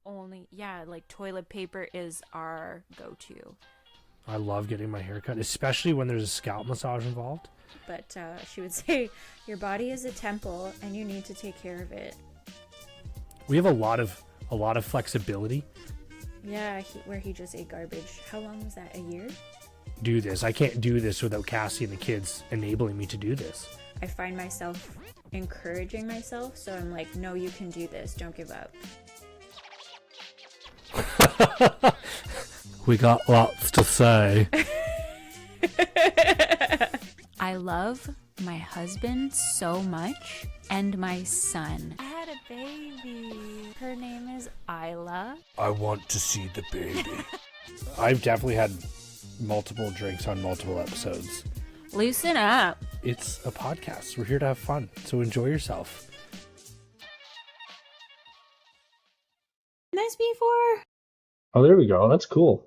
only, yeah, like toilet paper is our go-to. I love getting my hair cut, especially when there's a scalp massage involved. But she would say, your body is a temple and you need to take care of it. We have a lot of flexibility. Yeah, where he just ate garbage. How long was that? A year? Do this. I can't do this without Cassie and the kids enabling me to do this. I find myself encouraging myself, so I'm like, no, you can do this. Don't give up. We got lots to say. I love my husband so much and my son. I had a baby. Her name is Isla. I want to see the baby. I've definitely had multiple drinks on multiple episodes. Loosen up. It's a podcast. We're here to have fun, so enjoy yourself. This before? Oh, there we go. That's cool.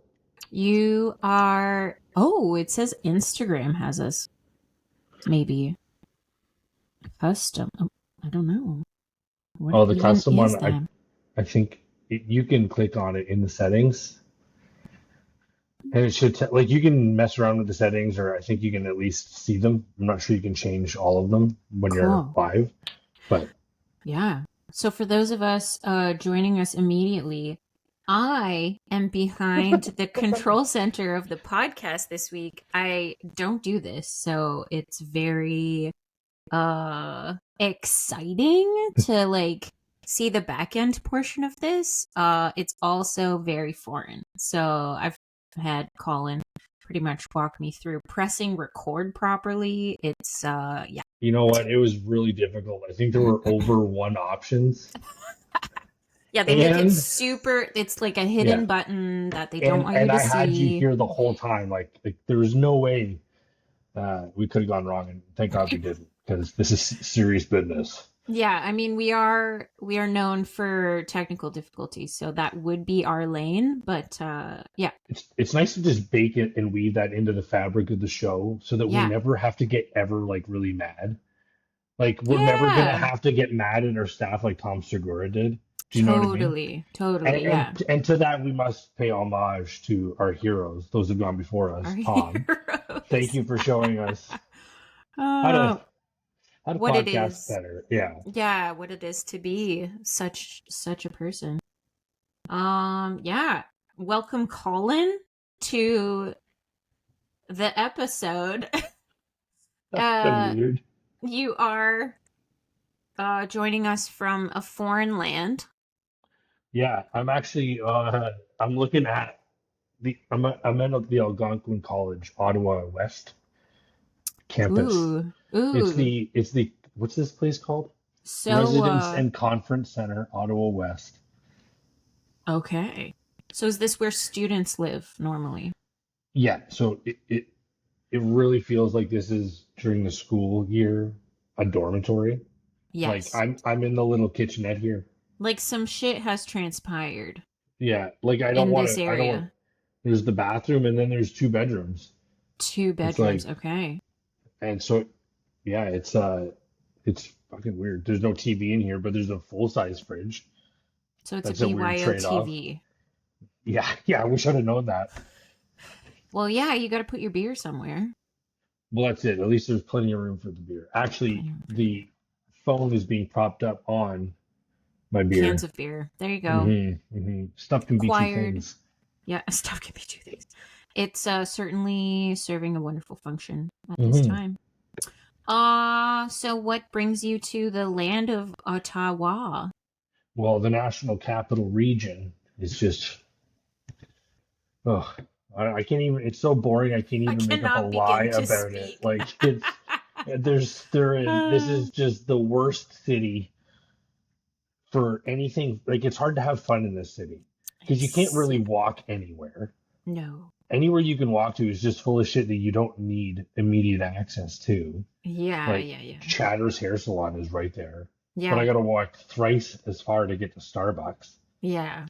You are... Oh, it says Instagram has us. Maybe. Custom. Oh, I don't know. What The custom one, that? I think you can click on it in the settings. And it should, like, you can mess around with the settings, or I think you can at least see them. I'm not sure you can change all of them when you're live, but... Yeah. So for those of us joining us immediately, I am behind the control center of the podcast this week. I don't do this, so it's very exciting to like see the back end portion of this. It's also very foreign. So I've had Colin pretty much walk me through pressing record properly. It's yeah. You know what? It was really difficult. I think there were over one options. Yeah, they make it super. It's like a hidden button that they don't want you to see. And I had you here the whole time. Like there was no way we could have gone wrong, and thank God we didn't, because this is serious business. Yeah, I mean, we are known for technical difficulties, so that would be our lane. But yeah, it's nice to just bake it and weave that into the fabric of the show, so that we never have to get ever like really mad. Like we're never gonna have to get mad at our staff like Tom Segura did. Do you know what I mean? Totally, yeah. And to that, we must pay homage to our heroes, those who've gone before us. Tom, thank you for showing us how to what podcast it is better. Yeah, what it is to be such a person. Yeah. Welcome, Colin, to the episode. That's so weird. You are joining us from a foreign land. Yeah, I'm actually I'm looking at I'm at the Algonquin College, Ottawa West campus. Ooh. It's the what's this place called? So Residence and Conference Center, Ottawa West. Okay. So is this where students live normally? Yeah, so it really feels like this is during the school year a dormitory. Yes. Like I'm in the little kitchenette here. Like some shit has transpired. Yeah, like I don't want this to. area. There's the bathroom, and then there's two bedrooms. Two bedrooms, okay. And so, yeah, it's fucking weird. There's no TV in here, but there's a full size fridge. So it's a BYO TV. Yeah, I wish I'd have known that. Well, yeah, you got to put your beer somewhere. Well, that's it. At least there's plenty of room for the beer. Actually, the phone is being propped up on my beer. Cans of beer. There you go. Mm-hmm. Stuff can be two things. Yeah, stuff can be two things. It's certainly serving a wonderful function at this time. So what brings you to the land of Ottawa? Well, the National Capital Region is just... Oh, I can't even... It's so boring, I can't even make up a lie about it. Like, this is just the worst city for anything. Like, it's hard to have fun in this city because you can't really walk anywhere. No. Anywhere you can walk to is just full of shit that you don't need immediate access to. Yeah. Chatter's hair salon is right there. Yeah. But I gotta walk thrice as far to get to Starbucks. Yeah.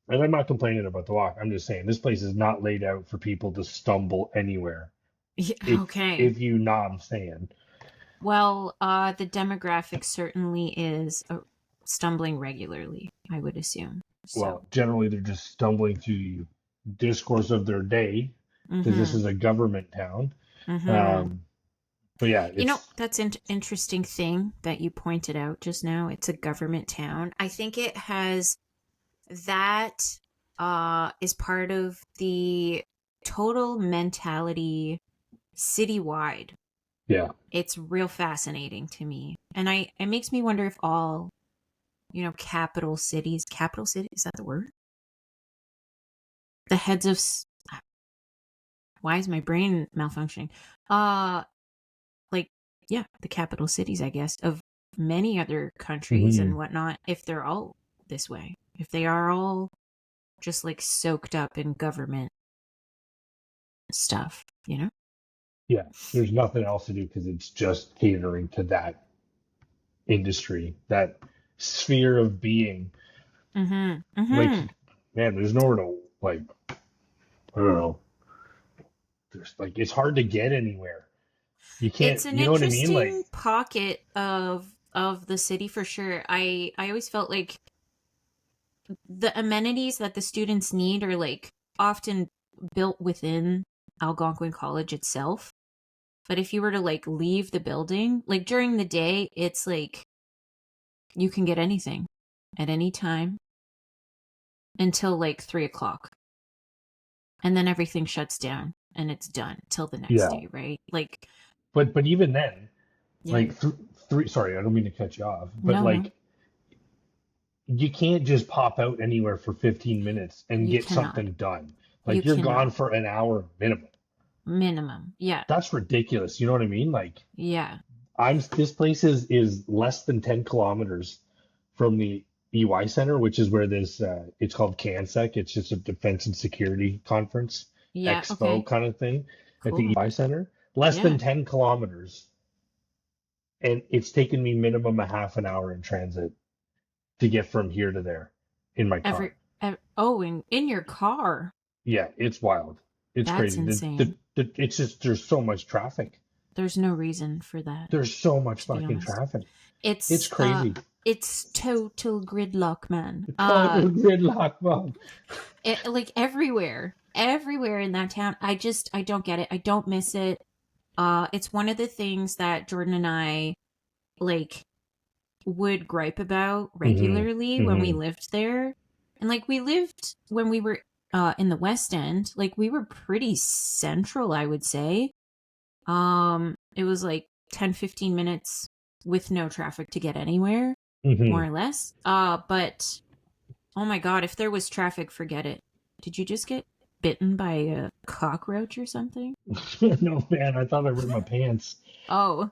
And I'm not complaining about the walk. I'm just saying this place is not laid out for people to stumble anywhere. Yeah, okay. If you know what I'm saying. Well, the demographic certainly is stumbling regularly, I would assume. So, well, generally they're just stumbling through the discourse of their day because this mm-hmm, is a government town. mm-hmm. Um, but yeah, That's an interesting thing that you pointed out just now. It's a government town. I think it has that is part of the total mentality citywide. yeah. It's real fascinating to me. And it makes me wonder if all, capital cities, is that the word? The heads of why is my brain malfunctioning? Uh like yeah, the capital cities, I guess, of many other countries Hmm. and whatnot, if they're all this way. If they are all just like soaked up in government stuff, you know? Yeah, there's nothing else to do because it's just catering to that industry, that sphere of being. Mm-hmm. Like, Mm-hmm. man, there's nowhere to like. I don't know. There's like it's hard to get anywhere. You can't. It's an You know what I mean? Like, interesting pocket of the city for sure. I always felt like the amenities that the students need are like often built within Algonquin College itself. But if you were to like leave the building, like during the day, it's like you can get anything at any time until like 3 o'clock. And then everything shuts down and it's done till the next yeah. day, right? Like, But even then, yeah. like three. Sorry, I don't mean to cut you off. But No, no, like, you can't just pop out anywhere for 15 minutes and you get cannot. something done. You Like you're cannot. gone for an hour minimum. Minimum. Yeah. That's ridiculous. You know what I mean? Like Yeah. this place is less than 10 kilometers from the EY Center, which is where this it's called CANSEC. It's just a defense and security conference Yeah. expo Okay. kind of thing at the Cool. EY Center. Less Yeah. than 10 kilometers, and it's taken me minimum a half an hour in transit to get from here to there in my car. Oh, in your car. Yeah, it's wild. It's That's crazy. insane. It's just there's so much traffic. There's no reason for that, There's so much to be fucking honest. traffic. It's It's crazy. it's total gridlock, man. Total gridlock, Bob. Like everywhere in that town. I don't get it. I don't miss it. It's one of the things that Jordan and I like would gripe about Hmm. regularly when we Hmm. lived there. And like we lived when we were in the West End, like we were pretty central, I would say. It was like 10-15 minutes with no traffic to get anywhere, more Hmm. or less. But oh my god, if there was traffic, forget it. Did you just get bitten by a cockroach or something? No, man, I thought I ripped my pants. Oh.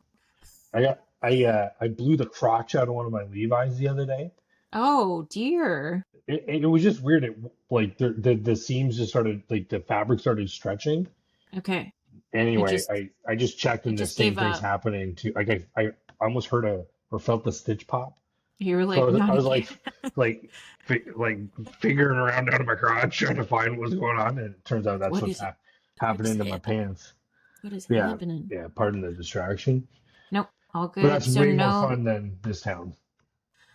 I blew the crotch out of one of my Levi's the other day. Oh dear. It was just weird. It like the seams just started like the fabric started stretching. Okay. It Anyway, just I just checked it and the just same gave thing's up. happening to like I almost heard or felt the stitch pop. You were So like, not I was again. like like figuring around out of my crotch trying to find what was going on, and it turns out that's What what's is what is happening to my happening? pants. What is Yeah, happening? yeah. Pardon the distraction, Nope, all but good. that's So way more no, fun than this town.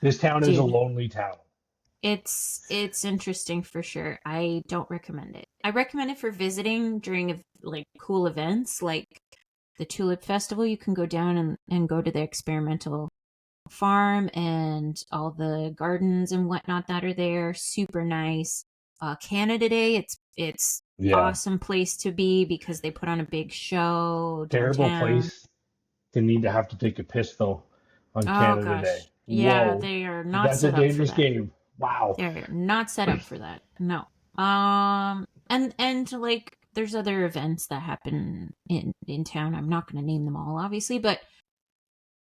This town is a dude, lonely town. it's interesting for sure. I don't recommend it. I recommend it for visiting during like cool events like the Tulip Festival. You can go down and go to the experimental farm and all the gardens and whatnot that are there. Super nice. Canada Day, it's Yeah, awesome place to be because they put on a big show terrible downtown. place to need to have to take a piss though on Oh Canada Day. gosh. Yeah, Whoa, they are not that's a set up for dangerous that. game. Wow. They're not set up for that. No. And like there's other events that happen in town. I'm not going to name them all obviously, but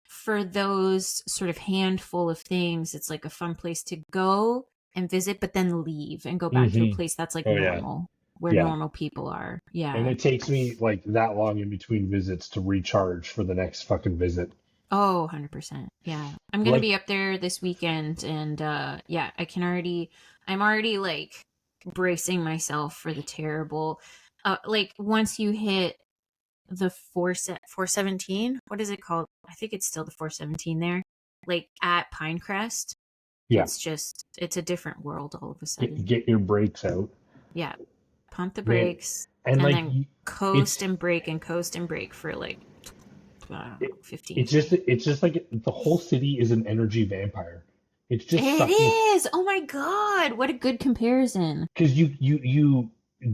for those sort of handful of things, it's like a fun place to go and visit but then leave and go back to a Hmm. place that's like Oh yeah, normal, where yeah. normal people are. And Yeah. it takes me like that long in between visits to recharge for the next fucking visit. Oh, 100%. Yeah. I'm going to Like, be up there this weekend and yeah, I'm already like bracing myself for the terrible like once you hit the 417, what is it called? I think it's still the 417 there. Like at Pinecrest. Yeah. It's a different world all of a sudden. Get your brakes out. Yeah. Pump the Man. brakes And like then coast and brake for like, I don't know, 15 seconds. it's just like the whole city is an energy vampire. It's just It sucking. is. Oh my God. What a good comparison. Because you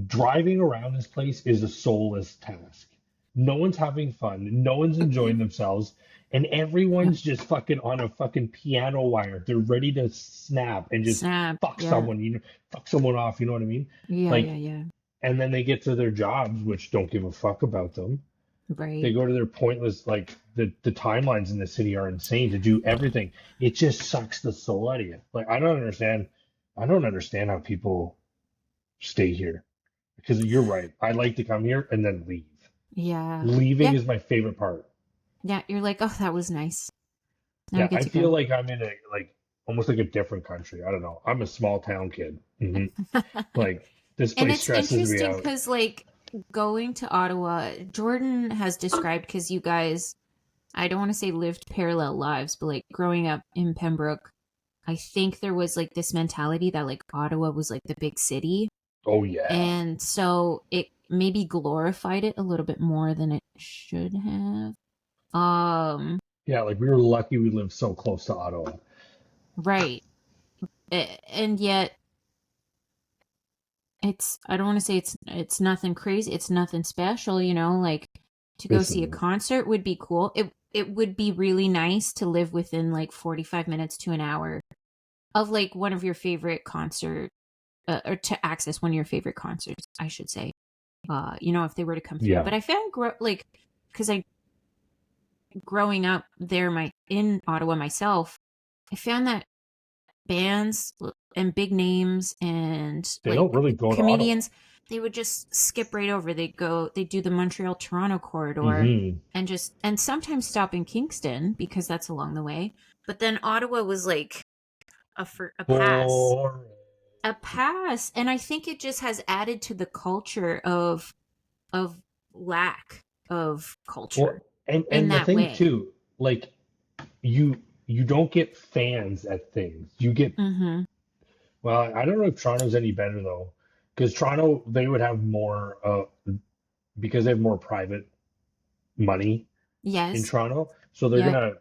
driving around this place is a soulless task. No one's having fun. No one's enjoying themselves, and Yep. everyone's just fucking on a fucking piano wire. They're ready to snap and just Snap. fuck Yeah. someone. Fuck someone off. You know what I mean? Yeah. Like, Yeah. Yeah. and then they get to their jobs, which don't give a fuck about them. They Right. go to their pointless, like the timelines in the city are insane to do everything. It just sucks the soul out of you. Like I don't understand. I don't understand how people stay here because you're right. I like to come here and then leave. Yeah. Leaving Yeah. is my favorite part. Yeah. You're like, oh, that was nice. Now we Yeah, get I to feel go. like I'm in a like almost like a different country. I don't know. I'm a small town kid. Like this And place it's stresses me interesting out. because, like, going to Ottawa, Jordan has described, because you guys, I don't want to say lived parallel lives, but like growing up in Pembroke, I think there was like this mentality that like Ottawa was like the big city. Oh yeah, And so it maybe glorified it a little bit more than it should have. Um, yeah. Like we were lucky we lived so close to Ottawa. right. And yet I don't want to say it's nothing crazy, it's nothing special, like to go This see a is concert would be cool. It would be really nice to live within like 45 minutes to an hour of like one of your favorite concert, or to access one of your favorite concerts, I should say. If they were to come through. yeah. But I found because I growing up there in Ottawa myself, I found that bands and big names and They like don't really go to Ottawa. comedians, they would just skip right over. They do the Montreal Toronto corridor Hmm. and sometimes stop in Kingston because that's along the way. But then Ottawa was like a pass. Boring. A pass. And I think it just has added to the culture of lack of Well, culture and in the that thing way. too, like you don't get fans at things. You get Mm-hmm. well, I don't know if Toronto's any better though, because Toronto they would have more because they have more private money in Yes. Toronto, so they're Yep. gonna.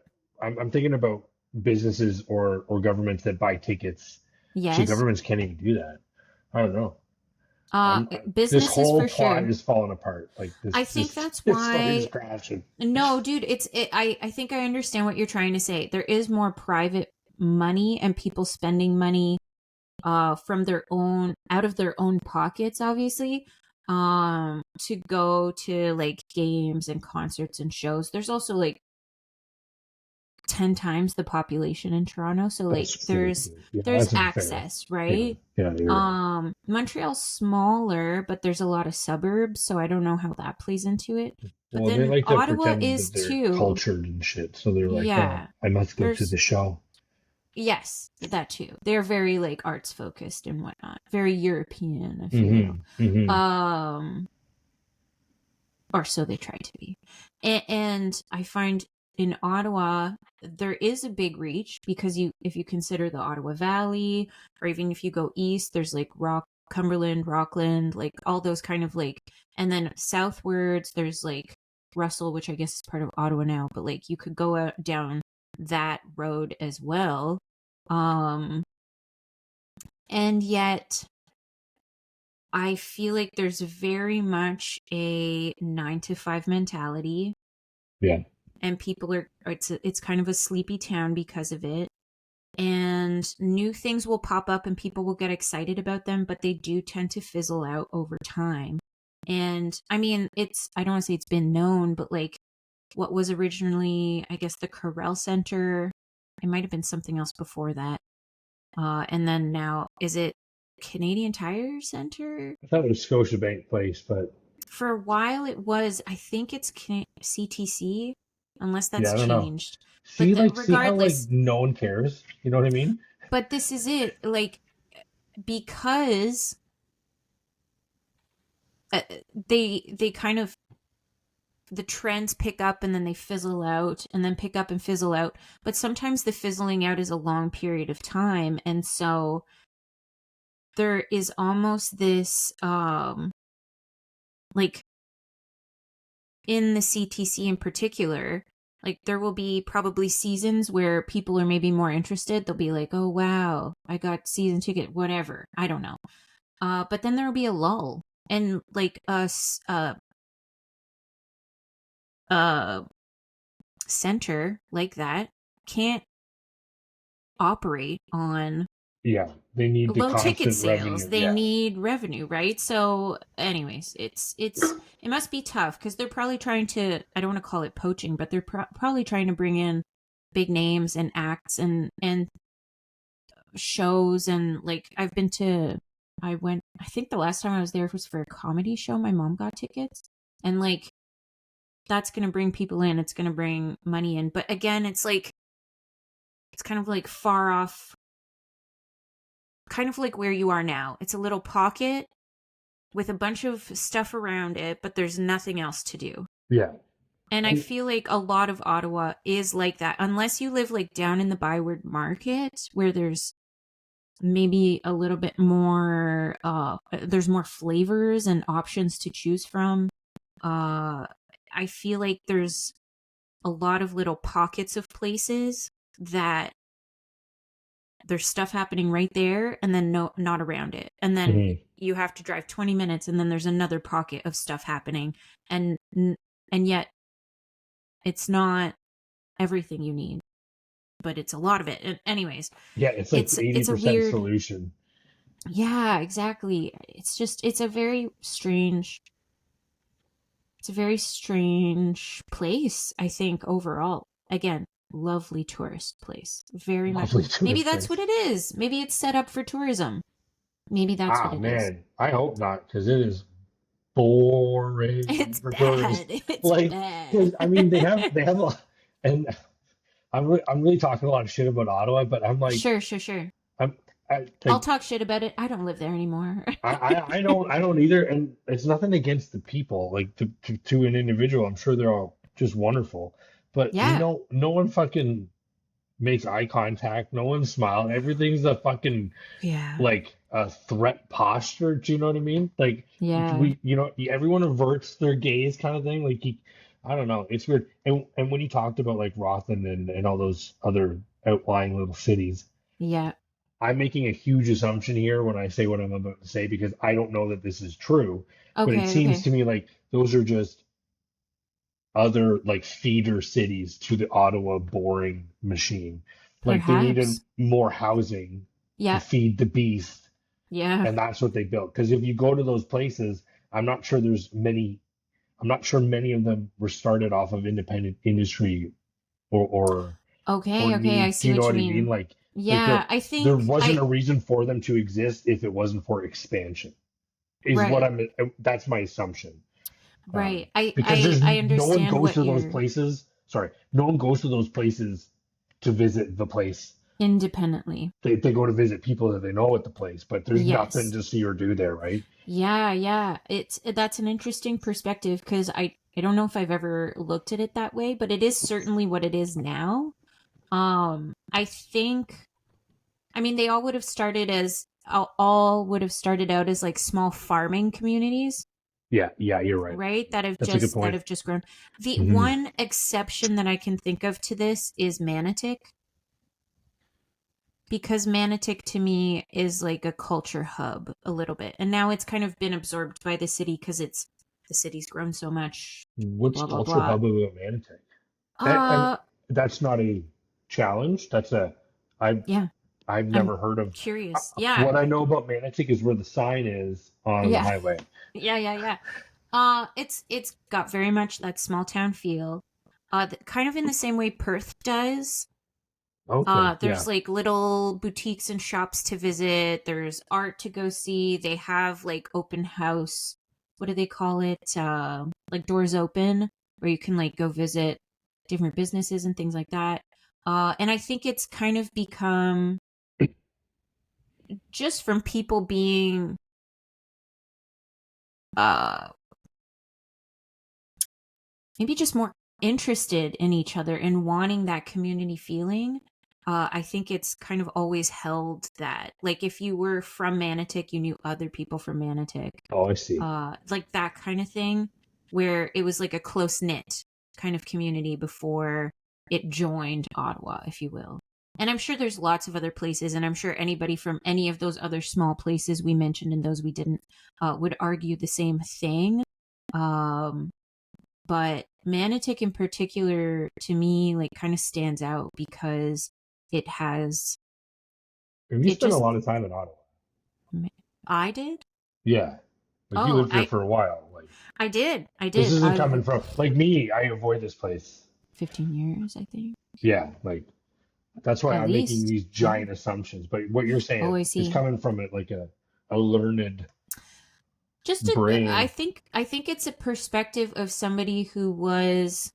I'm thinking about businesses or governments that buy tickets. Actually, Yes. governments can't even do that. I don't know. Uh, This businesses whole for plot sure. is falling apart. Like I think that's this thing is why. crashing. No, dude, I think I understand what you're trying to say. There is more private money and people spending money from their own out of their own pockets, obviously, to go to like games and concerts and shows. There's also like 10 times the population in Toronto, so like That's true. there's Yeah, there's that's unfair. access, Yeah, right? yeah, you're right. Montreal's smaller, but there's a lot of suburbs, so I don't know how that plays into it. But Well, they then like to Ottawa pretend is that they're too. cultured and shit, so they're like, "Oh, Yeah. I must go to There's the show." Yes, that too. They're very like arts focused and whatnot. Very European, if you will. Mm-hmm. Mm-hmm. Or so they try to be. And I find in Ottawa there is a big reach because if you consider the Ottawa Valley, or even if you go east, there's like Cumberland, Rockland, like all those kind of like, and then southwards there's like Russell, which I guess is part of Ottawa now, but like you could go out down that road as well. And yet I feel like there's very much a 9 to 5 mentality, Yeah. and people it's kind of a sleepy town because of it. And new things will pop up and people will get excited about them, but they do tend to fizzle out over time. And I mean, I don't want to say it's been known, but like what was originally, I guess, the Corel Center, it might have been something else before that. And then now, is it Canadian Tire Center? I thought it was Scotiabank Place, but For a while it was, I think it's CTC, unless yeah, that's I don't know. changed. But See how like regardless, no one cares. You know what I mean? but this is it. Like, because they kind of the trends pick up and then they fizzle out and then pick up and fizzle out. But sometimes the fizzling out is a long period of time. And so there is almost this, like in the CTC in particular, like there will be probably seasons where people are maybe more interested. They'll be like, oh, wow, I got season ticket, whatever. I don't know. But then there will be a lull. And like us, center like that can't operate on they need the low ticket constant sales. revenue. They need revenue, right? So anyways, it must be tough because they're probably trying to, I don't want to call it poaching, but they're probably trying to bring in big names and acts and shows. And like I think the last time I was there was for a comedy show. My mom got tickets, and like that's going to bring people in. It's going to bring money in. But again, it's like, it's kind of like far off, kind of like where you are now. It's a little pocket with a bunch of stuff around it, but there's nothing else to do. Yeah. And I feel like a lot of Ottawa is like that, unless you live like down in the Byward Market where there's maybe a little bit more, there's more flavors and options to choose from. I feel like there's a lot of little pockets of places that there's stuff happening right there and then not around it. And then you have to drive 20 minutes and then there's another pocket of stuff happening. And yet it's not everything you need, but it's a lot of it. And anyways. Yeah, it's like 80% it's a weird solution. Yeah, exactly. It's a very strange place, I think, overall. Again, lovely tourist place. Very much. Maybe that's what it is. Maybe it's set up for tourism. Maybe that's what it is. I hope not, because it is boring. It's for bad. tourists. It's like, bad. I mean, they have a, and I'm really talking a lot of shit about Ottawa, but I'm like, sure. I'll talk shit about it. I don't live there anymore. I don't either, and it's nothing against the people, like to an individual. I'm sure they're all just wonderful, but yeah. no one fucking makes eye contact. No one smiles. Everything's a fucking like a threat posture. Do you know what I mean? Like everyone averts their gaze, kind of thing. Like I don't know. It's weird. And when you talked about like Rothen and all those other outlying little cities, yeah. I'm making a huge assumption here when I say what I'm about to say because I don't know that this is true. But it seems to me like those are just other like feeder cities to the Ottawa boring machine. Like Perhaps. they needed more housing to feed the beast. Yeah. And that's what they built. Because if you go to those places, I'm not sure many of them were started off of independent industry or Okay, I see what you mean. Like, yeah, I think there wasn't a reason for them to exist if it wasn't for expansion. That's my assumption. Right. Because I understand. No one goes to those places. Sorry, no one goes to those places to visit the place independently. They go to visit people that they know at the place, but there's nothing to see or do there, right? Yeah. That's an interesting perspective because I don't know if I've ever looked at it that way, but it is certainly what it is now. I think, I mean, they all would have started out as like small farming communities. Yeah, you're right. Right? That have just grown. The one exception that I can think of to this is Manotick. Because Manotick to me is like a culture hub a little bit. And now it's kind of been absorbed by the city because the city's grown so much. What's culture hub about Manotick? That's not a challenge. I've never heard of. Curious. Yeah. What I know about Manotick is where the sign is on the highway. Yeah. It's got very much that small town feel. Kind of in the same way Perth does. Okay. There's like little boutiques and shops to visit. There's art to go see. They have like open house. What do they call it? Like doors open where you can like go visit different businesses and things like that. And I think it's kind of become just from people being maybe just more interested in each other and wanting that community feeling. I think it's kind of always held that, like, if you were from Manotick, you knew other people from Manotick. Oh, I see. Like that kind of thing, where it was like a close-knit kind of community before it joined Ottawa, if you will. And I'm sure there's lots of other places, and I'm sure anybody from any of those other small places we mentioned and those we didn't would argue the same thing. But Manotick in particular, to me, like, kind of stands out because it has. Have you spent a lot of time in Ottawa? I did. Yeah, like you lived here for a while. Like I did. This isn't coming from like me. I avoid this place. 15 years, I think. Yeah, like that's why At I'm least. making these giant assumptions. But what you're saying is coming from it like a learned. Brain. I think it's a perspective of somebody who was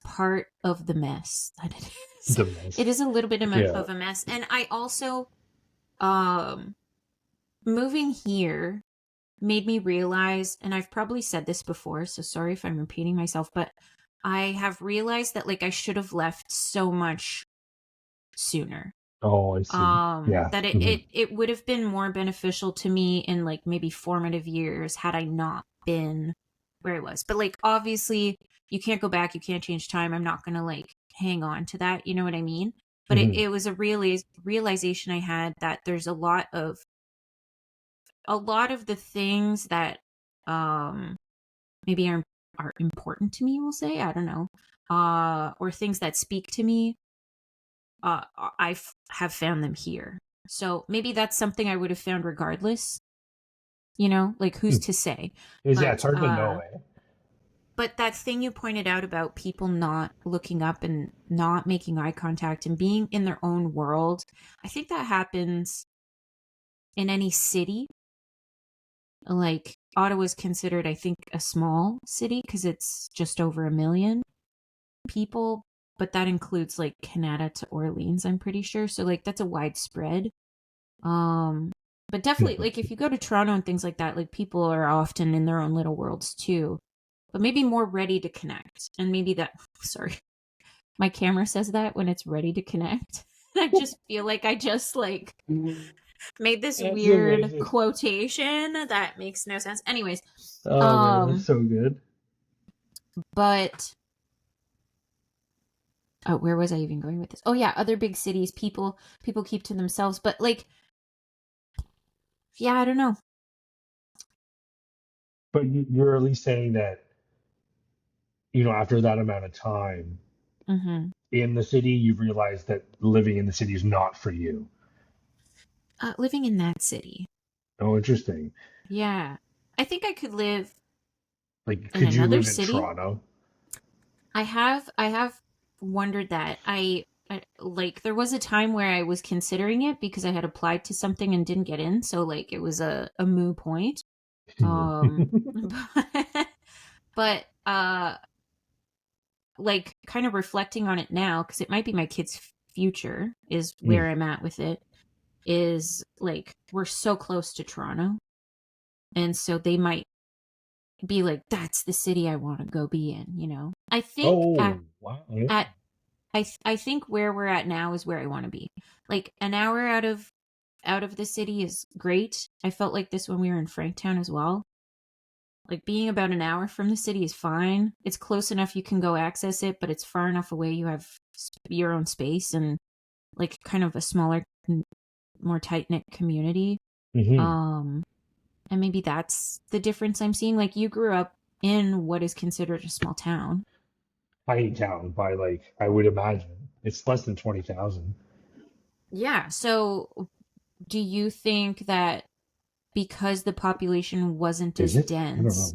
part of the mess that it is. The mess. It is a little bit of a mess. And I also, moving here made me realize, and I've probably said this before, so sorry if I'm repeating myself, but I have realized that, like, I should have left so much sooner. Oh, I see. That it would have been more beneficial to me in, like, maybe formative years had I not been where I was. But, like, obviously you can't go back, you can't change time. I'm not gonna, like, hang on to that, you know what I mean? But it was a realization I had that there's a lot of the things that maybe are important to me, we'll say, I don't know, or things that speak to me. I have found them here. So maybe that's something I would have found regardless. You know, like, who's to say? It's hard to know. But that thing you pointed out about people not looking up and not making eye contact and being in their own world, I think that happens in any city. Like, Ottawa's considered, I think, a small city because it's just over 1 million people. But that includes, like, Canada to Orleans, I'm pretty sure. So, like, that's a widespread. But definitely, like, if you go to Toronto and things like that, like, people are often in their own little worlds too. But maybe more ready to connect. And maybe that, sorry, my camera says that when it's ready to connect. I just feel like I just, like, made this weird quotation that makes no sense. Anyways. Oh, man, that's so good. But... oh, where was I even going with this? Oh, yeah, other big cities, people keep to themselves. But, like, yeah, I don't know. But you're at least saying that, you know, after that amount of time in the city, you've realized that living in the city is not for you. Living in that city. Oh, interesting. Yeah. I think I could live could you live in Toronto? I have wondered that. I like, there was a time where I was considering it because I had applied to something and didn't get in, so, like, it was a moot point. But like, kind of reflecting on it now, because it might be my kid's future is where I'm at with it, is, like, we're so close to Toronto, and so they might be like, that's the city I want to go be in, you know? I think I think where we're at now is where I want to be. Like, an hour out of the city is great. I felt like this when we were in Franktown as well. Like, being about an hour from the city is fine. It's close enough you can go access it, but it's far enough away you have your own space and, like, kind of a smaller, more tight-knit community. And maybe that's the difference I'm seeing. Like, you grew up in what is considered a small town. Tiny town by, like, I would imagine. It's less than 20,000. Yeah. So do you think that because the population wasn't as dense?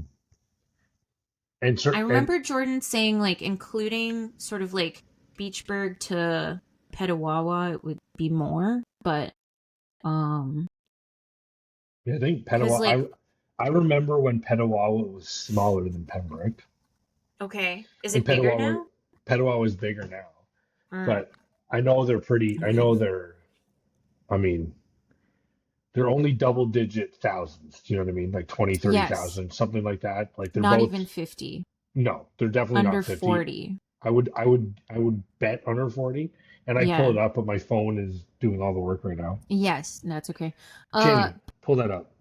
I don't know. I remember Jordan saying, like, including sort of, like, Beachburg to Petawawa, it would be more, but yeah, I think Petawawa. Like, I remember when Petawawa was smaller than Pembroke. Okay, is it bigger now? Petawawa is bigger now, but I know they're pretty. I know they're. I mean, they're only double-digit thousands. Do you know what I mean? Like 20, 30,000, something like that. Like, they're not both, even 50. No, they're definitely Under not 50. 40. I would bet under 40. And I pull Yeah. it up, but my phone is doing all the work right now. Yes, that's okay. Jamie, pull that up.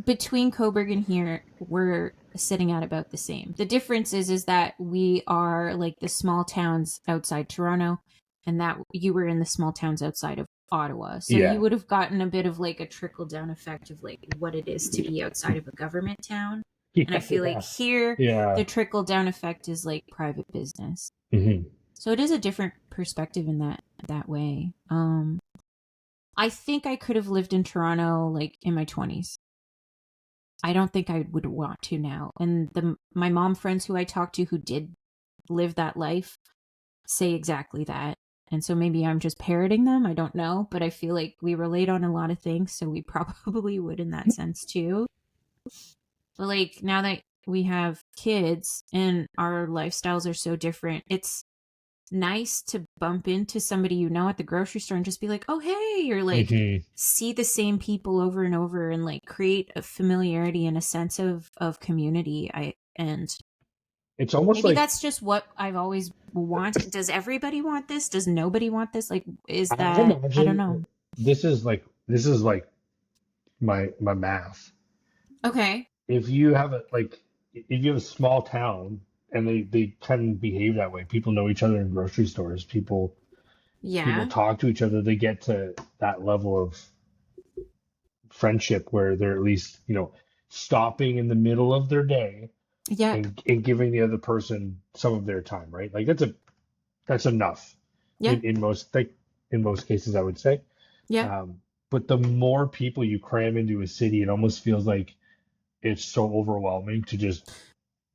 Between Coburg and here, we're sitting at about the same. The difference is that we are like the small towns outside Toronto, and that you were in the small towns outside of Ottawa. So Yeah. you would have gotten a bit of like a trickle down effect of like what it is to be outside of a government town. And I feel like here, the trickle down effect is like private business. Mm-hmm. So it is a different perspective in that way. I think I could have lived in Toronto like in my 20s. I don't think I would want to now. And my mom friends who I talked to who did live that life say exactly that. And so maybe I'm just parroting them. I don't know. But I feel like we relate on a lot of things. So we probably would in that sense too. But like now that we have kids and our lifestyles are so different, it's nice to bump into somebody you know at the grocery store and just be like, oh hey, or like see the same people over and over and like create a familiarity and a sense of community. And it's almost maybe like that's just what I've always wanted. Does everybody want this? Does nobody want this? Like, is that I don't know. This is like my math. Okay. If you have a small town and they kind of behave that way, people know each other in grocery stores, people talk to each other, they get to that level of friendship where they're at least, stopping in the middle of their day and giving the other person some of their time, right? Like that's enough in most cases, I would say. But the more people you cram into a city, it almost feels like it's so overwhelming to just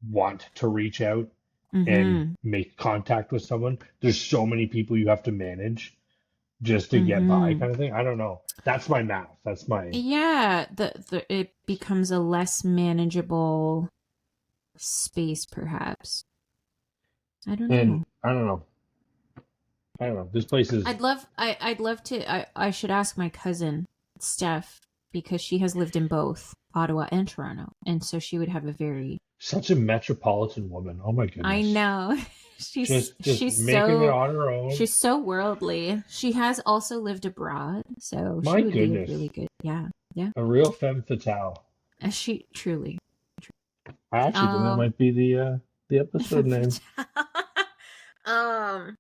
want to reach out and make contact with someone. There's so many people you have to manage just to get by, kind of thing. I don't know. That's my math. That's my it becomes a less manageable space, perhaps. I don't know. I don't know. This place is. I'd love to. I should ask my cousin Steph because she has lived in both Ottawa and Toronto, and so she would have a very such a metropolitan woman. Oh my goodness! I know. She's making so it on her own. She's so worldly. She has also lived abroad, so my she would goodness. be really good. Yeah. A real femme fatale. She truly. I actually think that might be the episode name.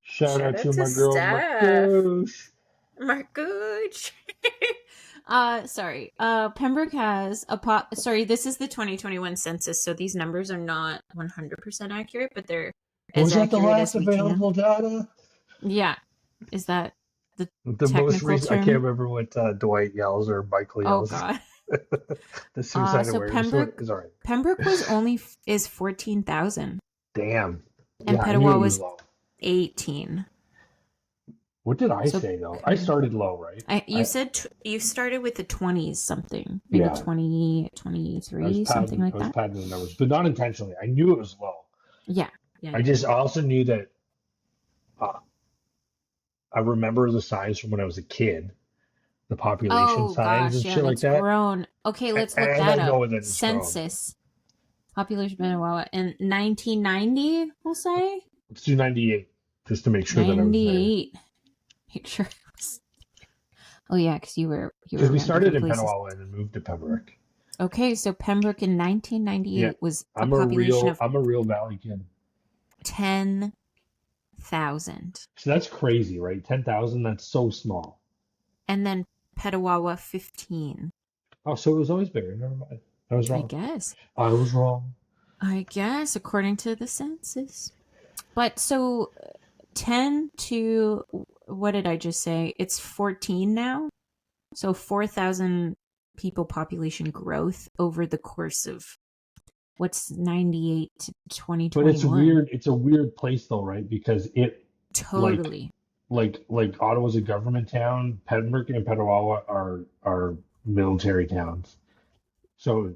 Shout out to my girl Marcouche. Marcouche. Sorry. Pembroke has sorry, this is the 2021 census, so these numbers are not 100% accurate, but they're was that the last available data? Yeah. Is that the most recent? Term? I can't remember what Dwight yells or Michael yells. Oh God. The suicide awareness is all right. Pembroke is 14,000. Damn. And Petawawa was 18. What did I say though? I started low, right? You said you started with the 20s something. Maybe 20, 23, something like that. I was padding the numbers, but not intentionally. I knew it was low. Yeah. I also knew that I remember the signs from when I was a kid. The population signs and shit like that. Grown. Okay, let's look that up. Census. Population Petawawa in 1990, we'll say? Let's do 98, just to make sure 98. That I was there. Make sure it was. Oh yeah, because you were. Because we started in Petawawa and then moved to Pembroke. Okay, so Pembroke in 1998 was a population of. I'm a real Valley kid. 10,000. So that's crazy, right? 10,000. That's so small. And then Petawawa 15. Oh, so it was always bigger. Never mind. I was wrong. I guess. I was wrong. I guess, according to the census. But so 10 to, what did I just say? It's 14 now. So 4,000 people population growth over the course of what's 98 to 2021. But it's a weird place though, right? Because it totally like Ottawa's a government town. Pembroke and Petawawa are military towns. So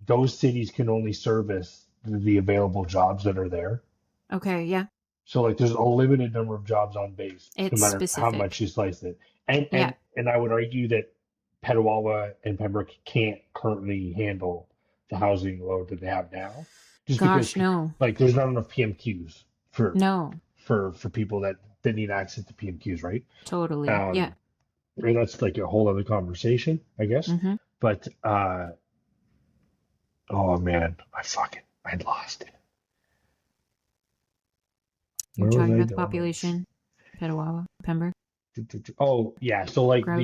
those cities can only service the available jobs that are there. Okay, yeah. So like there's a limited number of jobs on base, it's no matter specific. How much you slice it. And I would argue that Petawawa and Pembroke can't currently handle the housing load that they have now, just Gosh, because no. like there's not enough PMQs for No. for people that need access to PMQs, right? Totally. Yeah. Um, and that's like a whole other conversation, I guess. Mm-hmm. But oh man, I lost it. You're Where was talking I about the going? population, Petawawa, Pembroke. Oh yeah, so like Growth.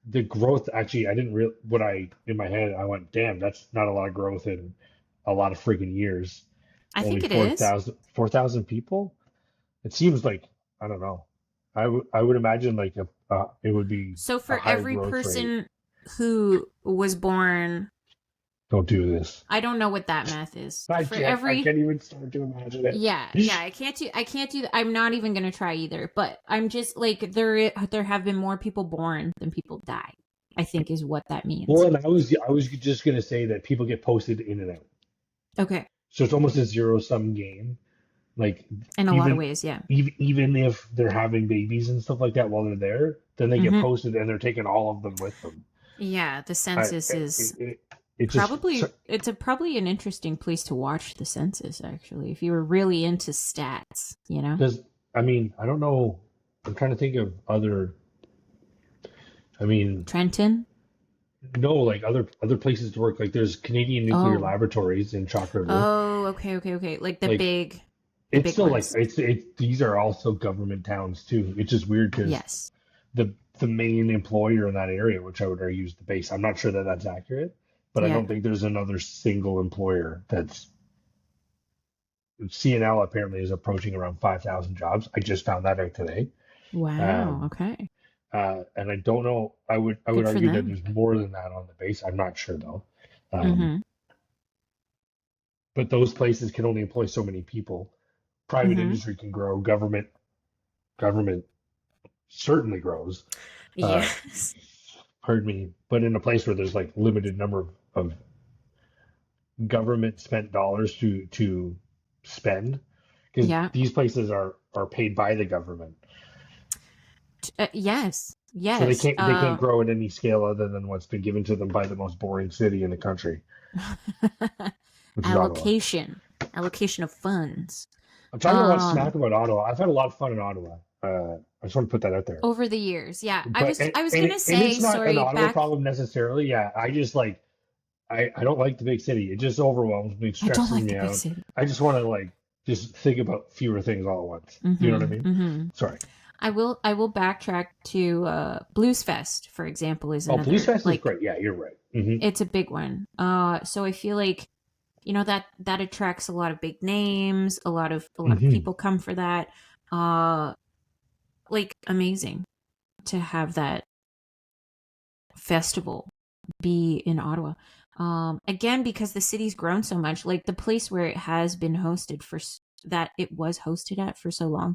the growth actually, I didn't real what I in my head I went, damn, that's not a lot of growth in a lot of freaking years. I Only think it is. 4,000 people. It seems like I don't know. I would imagine like it would be So a for higher every growth rate. person who was born, Don't do this. I don't know what that math is. I For can't. I every can't even start to imagine it. Yeah, I can't do that. I'm not even gonna try either. But I'm just like there have been more people born than people die, I think is what that means. Well, and I was just gonna say that people get posted in and out, Okay. so it's almost a zero sum game. Like In a lot of even ways, yeah. even if they're having babies and stuff like that while they're there, then they get Hmm. posted and they're taking all of them with them. Yeah, the I, census is it just probably an interesting place to watch the census, actually, if you were really into stats, you know? because I mean I don't know. I'm trying to think of other. I mean, Trenton? no, like other places to work. Like there's Canadian Nuclear Oh. Laboratories in Chalk River. Oh, okay. Like the Like it's big still like ones. it's these are also government towns too. It's just weird because Yes. the main employer in that area, which I would argue is the base. I'm not sure that that's accurate, but I Yeah. don't think there's another single employer that's CNL apparently is approaching around 5,000 jobs. I just found that out today. Wow. Um, Okay. and I don't know. I would Good for argue that them. there's more than that on the base. I'm not sure though. Um, Mm-hmm. but those places can only employ so many people. Private Mm-hmm. industry can grow. Government certainly grows. Uh, Yes. pardon me, but in a place where there's like limited number of government spent dollars to spend, because Yeah. these places are paid by the government, Yes. so Yes. they can't grow at any scale other than what's been given to them by the most boring city in the country, which is Ottawa. Allocation of funds. I'm talking a lot of smack about Ottawa. I've had a lot of fun in Ottawa. I just want to put that out there. Over the years, yeah. But I was gonna and say, it's not an sorry, Ottawa back. problem necessarily. Yeah, I just like I don't like the big city. It just overwhelms me, I don't stresses like the me big out. city. I just want to like just think about fewer things all at once. You know what I mean? Mm-hmm. Sorry. I will backtrack to Blues Fest, for example, is Oh, another Blues Fest is like great. Yeah, you're right. Hmm. it's a big one. So I feel like that attracts a lot of big names. A lot of Hmm. people come for that. Like amazing to have that festival be in Ottawa. Again, because the city's grown so much, like the place where it has been hosted that it was hosted at for so long.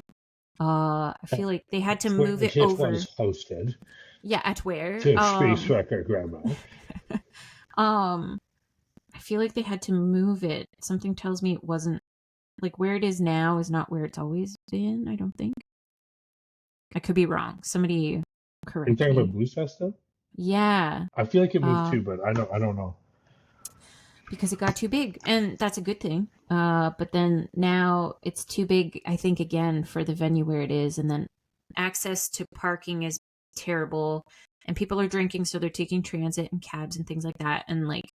I feel like they had to move it It over. was hosted Yeah, at where? to Space Wrecker Grandma. Um, I feel like they had to move it. Something tells me it wasn't like where it is now is not where it's always been. I don't think. I could be wrong. Somebody Are you correct talking me. about Blues Fest though? Yeah. I feel like it moved too, but I don't know. Because it got too big, and that's a good thing. But then now it's too big, I think, again for the venue where it is, and then access to parking is terrible, and people are drinking, so they're taking transit and cabs and things like that, and like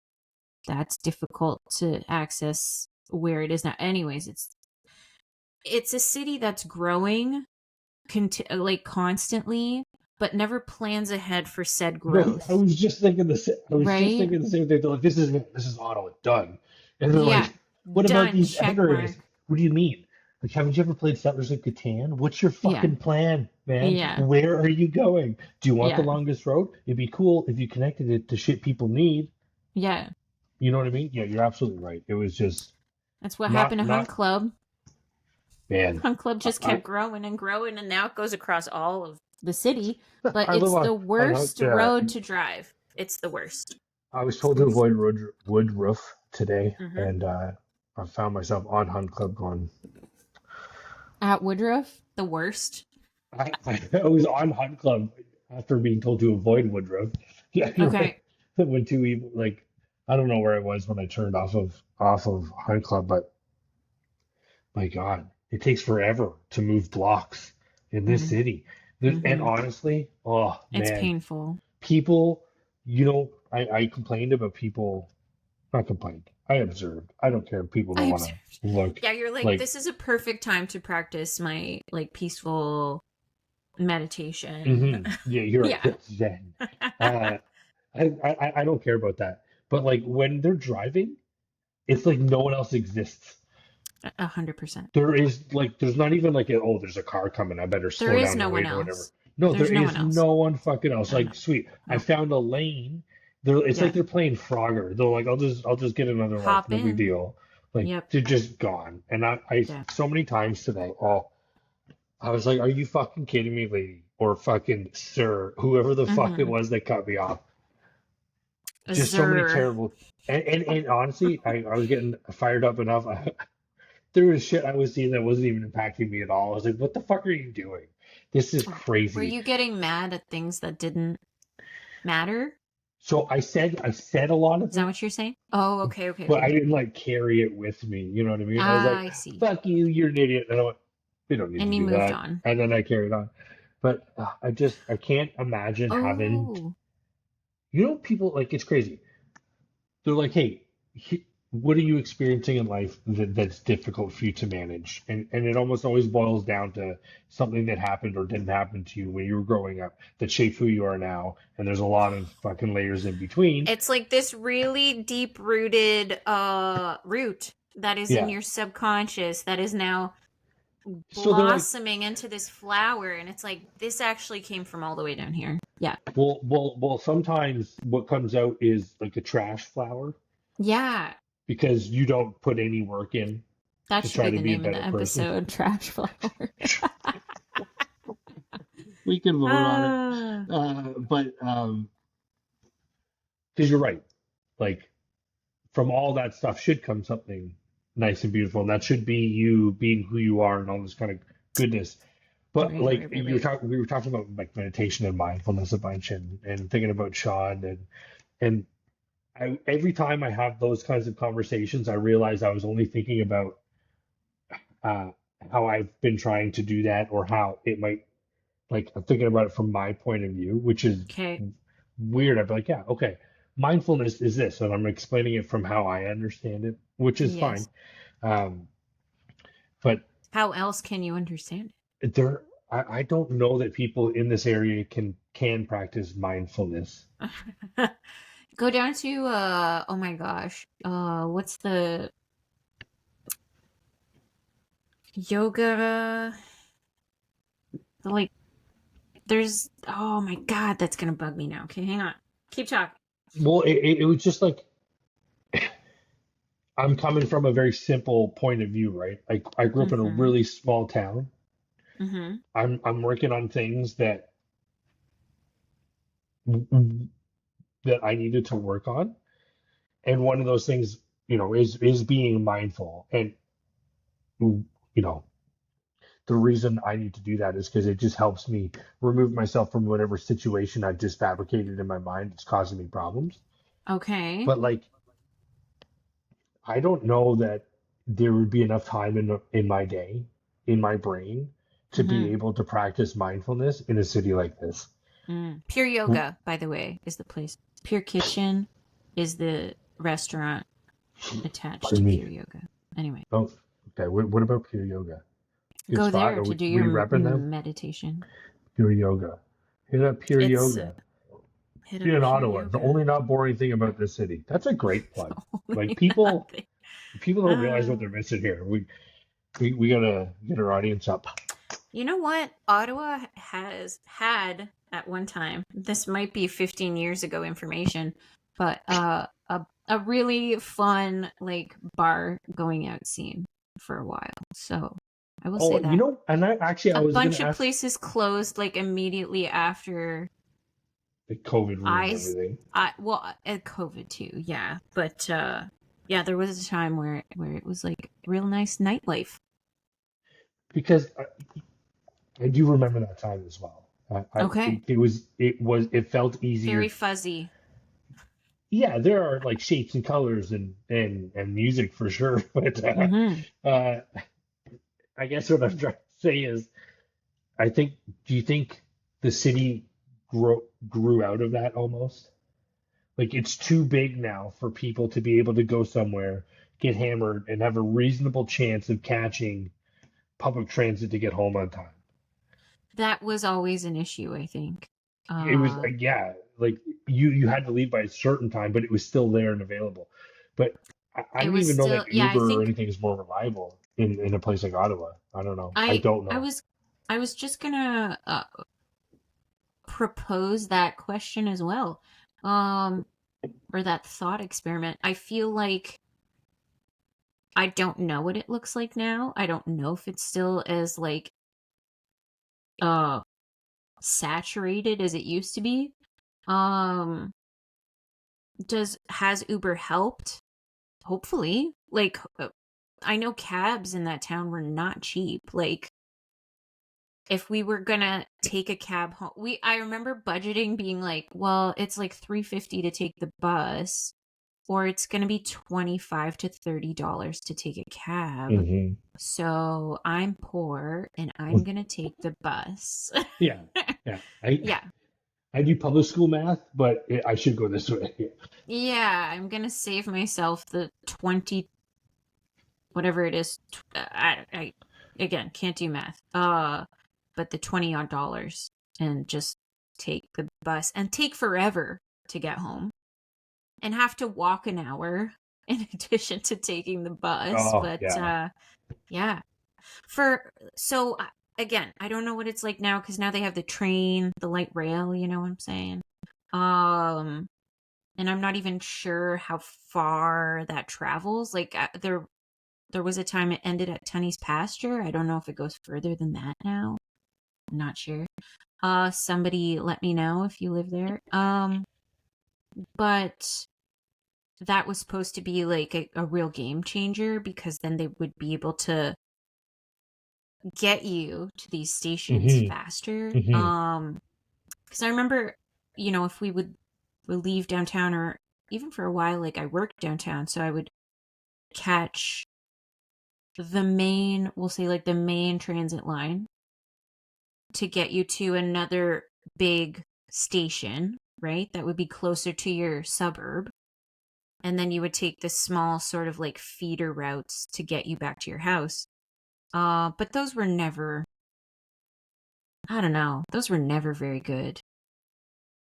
that's difficult to access where it is now. Anyways, it's a city that's growing, like constantly, but never plans ahead for said No, growth, I was just thinking the I was just right? thinking the same thing. They're like, this is Ottawa done, and they're Yeah, like, what about done. these Check other areas? mark. What do you mean? Like, haven't you ever played Settlers of Catan? What's your Yeah, fucking plan, man? yeah, Where are you going? Do you want the yeah, longest road? It'd be cool if you connected it to shit people need. yeah. You know what I mean? Yeah, you're absolutely right. It was just That's what happened to Hunt not Club. man. Hunt Club just I kept growing and growing, and now it goes across all of the city. But I live it's the on worst yeah. road to drive. It's the worst. I was told to avoid Woodruff today, Mm-hmm. and I found myself on Hunt Club going. At Woodruff, the worst. I was on Hunt Club after being told to avoid Woodruff. Yeah, you're right. Okay. That went too evil. Like I don't know where I was when I turned off of Hunt Club, but my God, it takes forever to move blocks in this Mm, city. And hmm. honestly, oh It's man, painful. people, I complained about people, not complained. I observed. I don't care if people I don't want to observed. look Yeah, you're like, like, this is a perfect time to practice my like peaceful meditation. yeah, you're right. Yeah. That's Zen. Uh, I don't care about that. But like when they're driving, it's like no one else exists. 100%. There's not even like, oh, there's a car coming. I better There slow is down no and one wait or whatever. else. No, there There's no one is else. no one fucking else. No, no, Like, sweet, I no. found a lane. It's like Yeah. they're playing Frogger. They're like, I'll just get another life. Hop No big in. deal. Like Yep. they're just gone. And I Yeah. so many times today, I was like, are you fucking kidding me, lady? Or fucking sir, whoever the fuck it Mm-hmm. was that cut me off. Just so many Zer. terrible. And honestly, I was getting fired up enough. There was shit I was seeing that wasn't even impacting me at all. I was like, what the fuck are you doing? This is Were crazy. you getting mad at things that didn't matter? So I said a lot of Is that it, what you're saying? Oh, okay, okay, but I okay. didn't like carry it with me. You know what I mean? I was Ah, like, I see. fuck you, you're an idiot. And I went, we don't need to And you do moved that. on. And then I carried on. But I can't imagine having, Oh, people like, it's crazy. They're like, hey, what are you experiencing in life that's difficult for you to manage? And it almost always boils down to something that happened or didn't happen to you when you were growing up that shaped who you are now. And there's a lot of fucking layers in between. it's like this really deep rooted root that is in Yeah. your subconscious that is now So they're like, blossoming into this flower, and it's like this actually came from all the way down here. Yeah. well, sometimes what comes out is like a trash flower Yeah. because you don't put any work in That to should try be to the be a name of better the person. episode, Trash Flower. We can vote on it. Ah. But because you're right. Like, from all that stuff should come something nice and beautiful, and that should be you being who you are and all this kind of goodness. But Right, like right, right, right. we were talking about like meditation and mindfulness a bunch, and thinking about Sean, and every time I have those kinds of conversations, I realize I was only thinking about uh, how I've been trying to do that, or how it might, like, I'm thinking about it from my point of view, which is Okay. weird. I'd be like, yeah, okay, mindfulness is this, and I'm explaining it from how I understand it, which is fine. Yes. Um, but How else can you understand there, I don't know that people in this area can practice mindfulness. it? Go down to oh my gosh. What's the yoga, like there's oh my god, that's gonna bug me now. Okay, hang on. Keep talking. Well, it was just like, I'm coming from a very simple point of view, right? I grew up in a Mm-hmm. really small town. Mm-hmm. I'm working on things that that I needed to work on, and one of those things, is being mindful. And you know, the reason I need to do that is because it just helps me remove myself from whatever situation I've just fabricated in my mind that's causing me problems. Okay. But like, I don't know that there would be enough time in my day, in my brain, to be Mm-hmm. able to practice mindfulness in a city like this. Pure Yoga, by the way, is the place. Pure Kitchen is the restaurant attached to Pardon me. Pure Yoga. Anyway, Oh, okay. What about Pure Yoga? Good go spot. there Are to we, do we your repping them? meditation. Pure Yoga. Hit up Pure It's Yoga. hit up In Pure Ottawa. The Yoga. only not boring thing about this city. That's a great plug. Like, Only people nothing. people don't realize what Uh, they're missing here. We gotta get our audience up. you know what? Ottawa has had at one time. This might be 15 years ago information, but a really fun like bar going out scene for a while. So I will say Oh, that. and I A was gonna bunch of ask, places closed like immediately after the COVID ruined everything. COVID too, yeah. But yeah, there was a time where it was like real nice nightlife. Because I do remember that time as well. Okay. It felt easier. Very fuzzy. yeah, there are like shapes and colors and music for sure, but Mm-hmm. uh, I guess what I'm trying to say is, I think, do you think the city grew out of that almost? Like it's too big now for people to be able to go somewhere, get hammered, and have a reasonable chance of catching public transit to get home on time. That was always an issue, I think. It was Uh, yeah, like you had to leave by a certain time, but it was still there and available. But I it don't was even know still, that yeah, I Uber or think anything is more reliable in a place like Ottawa. I don't know. I I don't I know. was I was just gonna propose that question as well. Um, or that thought experiment. I feel like I don't know what it looks like now. I don't know if it's still as like uh saturated as it used to be. Um, does has Uber helped? Hopefully. Like I know cabs in that town were not cheap. Like if we were gonna take a cab home, I remember budgeting being like, well, it's like $3.50 to take the bus, or it's gonna be $25 to $30 to take a cab. Hmm. So I'm poor and I'm gonna take the bus. Yeah, yeah. I Yeah. I do public school math, but I should go this way. Yeah, I'm gonna save myself the 20 whatever it is. I again can't do math. But the 20 odd dollars and just take the bus and take forever to get home and have to walk an hour in addition to taking the bus. Oh But yeah. yeah, for so again, I don't know what it's like now because now they have the train, the light rail. You know what I'm saying? Um, and I'm not even sure how far that travels. Like there was a time it ended at Tunney's pasture. I don't know if it goes further than that now. I'm not sure. Somebody let me know if you live there. But that was supposed to be like a real game changer because then they would be able to get you to these stations Hmm. faster. Hmm. Because I remember, if we leave downtown or even for a while, like I worked downtown, so I would catch the main, we'll say like the main transit line to get you to another big station, right? That would be closer to your suburb. And then you would take this small sort of like feeder routes to get you back to your house. But those were never, I don't know, those were never very good.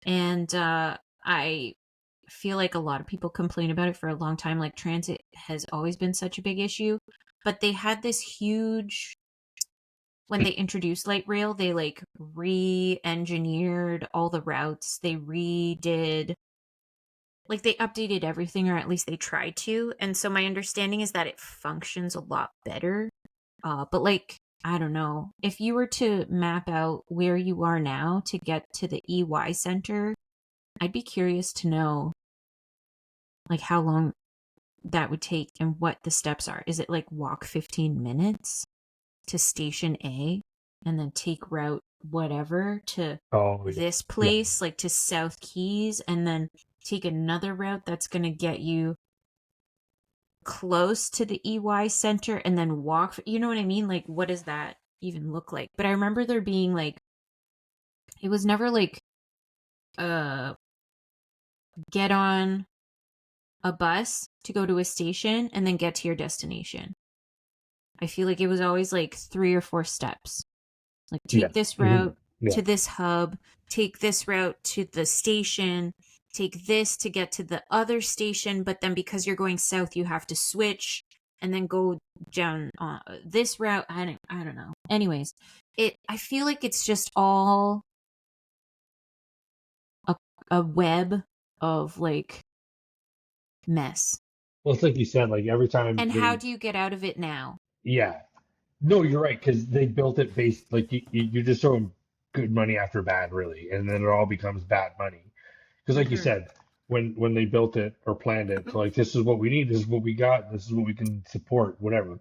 And I feel like a lot of people complain about it for a long time. Like transit has always been such a big issue. But they had this huge when they introduced light rail, they like re-engineered all the routes. They redid like they updated everything or at least they tried to. And so my understanding is that it functions a lot better. But like I don't know. If you were to map out where you are now to get to the EY center, I'd be curious to know like how long that would take and what the steps are. Is it like walk 15 minutes to station A and then take route whatever to Oh yeah. this Yeah. place, like to South Keys, and then take another route that's going to get you close to the EY center and then walk? You know what I mean? Like, what does that even look like? But I remember there being like, it was never like, uh, get on a bus to go to a station and then get to your destination. I feel like it was always like 3 or 4 steps. Like Yeah. take this Hmm. route Yeah. to this hub, take this route to the station, take this to get to the other station, but then because you're going south, you have to switch and then go down this route. I don't know. Anyways, I feel like it's just all a, a web of like mess. Well, it's like you said, like every time And how they, do you get out of it now? yeah. No, you're right, because they built it based like you're just throwing good money after bad, really, and then it all becomes bad money. Because, like you Mm-hmm. said, when they built it or planned it, like this is what we need, this is what we got, this is what we can support, whatever. And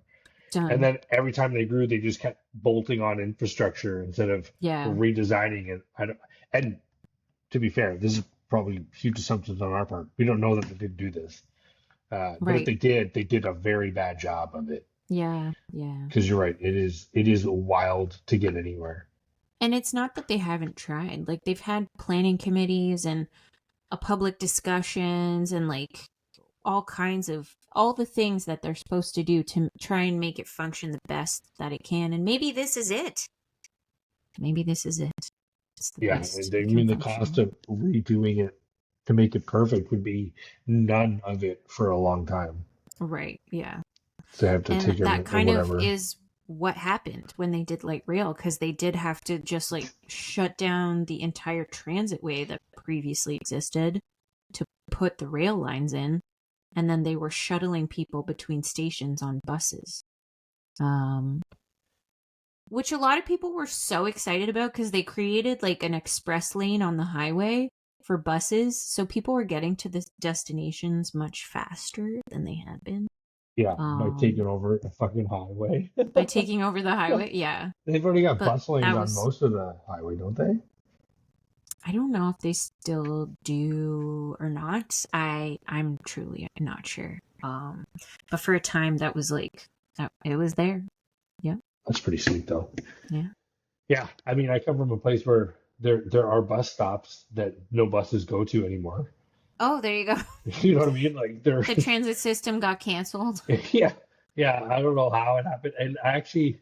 Done. then every time they grew, they just kept bolting on infrastructure instead of Yeah. redesigning it. I don't, and to be fair, this is probably huge assumptions on our part. We don't know that they didn't do this. But if Right. they did a very bad job of it. Yeah. Yeah. Because you're right, it is wild to get anywhere. And it's not that they haven't tried. Like they've had planning committees and a public discussions and like all the things that they're supposed to do to try and make it function the best that it can. And maybe this is it. Maybe this is it. It's the Yeah, best and it I can mean the function. cost of redoing it to make it perfect would be none of it for a long time. Right. Yeah. To have to And take that everything or kind of whatever. is what happened when they did light rail, because they did have to just like shut down the entire transitway that previously existed to put the rail lines in, and then they were shuttling people between stations on buses, which a lot of people were so excited about because they created like an express lane on the highway for buses, so people were getting to the destinations much faster than they had been. Yeah, by taking over a fucking highway. By taking over the highway, yeah. They've already got But bus lanes that on was, most of the highway, don't they? I don't know if they still do or not. I'm truly not sure. But for a time that was like that, it was there. Yeah. That's pretty sweet though. Yeah. Yeah, I mean, I come from a place where there are bus stops that no buses go to anymore. Oh, there you go. You know what I mean? Like they're The transit system got canceled. yeah, yeah. I don't know how it happened. And actually,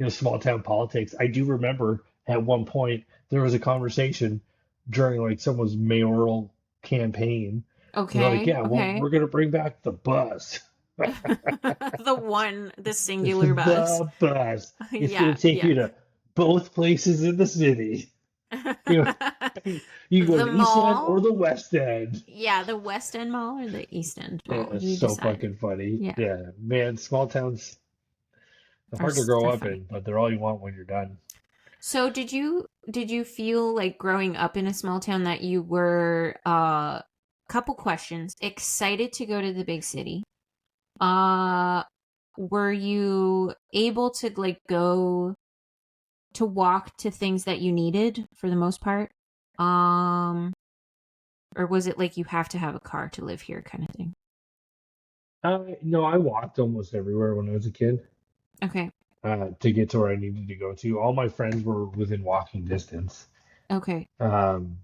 small town politics. I do remember at one point there was a conversation during like someone's mayoral campaign. They're like, Okay. yeah, well, Okay. we're gonna bring back the bus. The singular bus. The bus. It's gonna Yeah. take Yeah. you to both places in the city. You know, you can go to The the east end or mall. the west end. Yeah, the West End Mall or the East End Yeah, Mall. it's You so decide. fucking funny. Yeah. Yeah, man, small towns, they're hard to grow Are up funny. in, but they're all you want when you're done. So did you feel like growing up in a small town that you were couple questions, excited to go to the big city? Uh were you able to like go to walk to things that you needed for the most part? Um or was it like you have to have a car to live here kind of thing? No, I walked almost everywhere when I was a kid Okay. to get to where I needed to go to. All my friends were within walking distance. Okay. Um,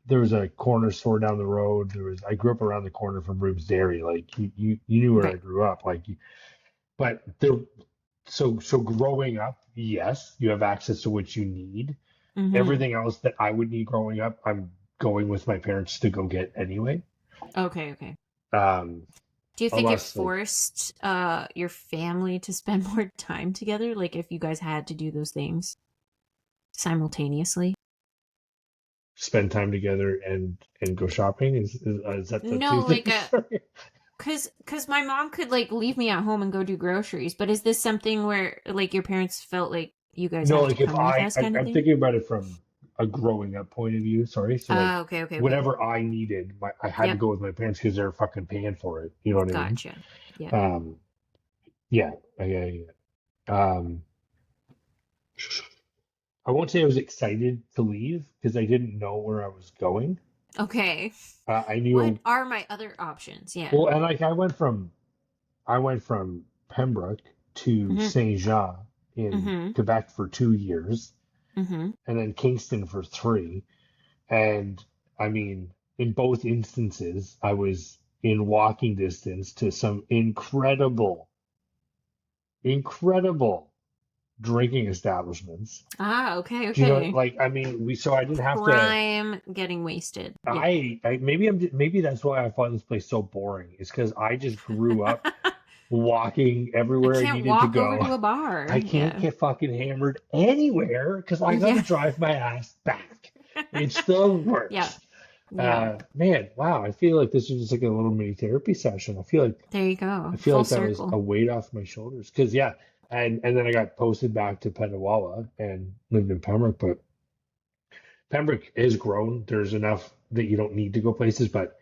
there was a corner store down the road. I grew up around the corner from Rube's Dairy. Like you knew where I Right. grew up. But there, so growing up, yes, you have access to what you need. Mhm. Everything else that I would need growing up, I'm going with my parents to go get anyway. Okay, okay. Um, Do you think it unless like forced your family to spend more time together? Like if you guys had to do those things simultaneously? spend time together and go shopping. Is that the two No, like things? Sorry. cuz my mom could like leave me at home and go do groceries, but is this something where like your parents felt like you guys No, have to like if come with us kind of I'm thing? thinking about it from a growing up point of view. Sorry, so like Okay, okay, okay. whatever I needed, I had to Yep, go with my parents because they're fucking paying for it. You know what I mean? gotcha. Yeah. Um, yeah, yeah. Um, I won't say I was excited to leave because I didn't know where I was going. Okay. I What knew are my other options? Yeah. well, and like I went from Pembroke to Mhm. Saint Jean in Mhm. Quebec for 2 years, Mhm. and then Kingston for three. And I mean, in both instances, I was in walking distance to some incredible drinking establishments. Okay, Do you know, okay. like, I mean, so I didn't have to. Prime getting wasted. Yeah. Maybe that's why I find this place so boring. Is because I just grew up walking I everywhere I can't needed to walk over go. to a bar. I can't Yeah. get fucking hammered anywhere because I got to Yeah. drive my ass back. It's the Yeah. worst. Yeah. Man, wow, I feel like this was just like a little mini therapy session. There you I go. feel Full like that was a circle. weight off my shoulders. Cause yeah, and then I got posted back to Petawawa and lived in Pembroke, but Pembroke is grown. There's enough that you don't need to go places, but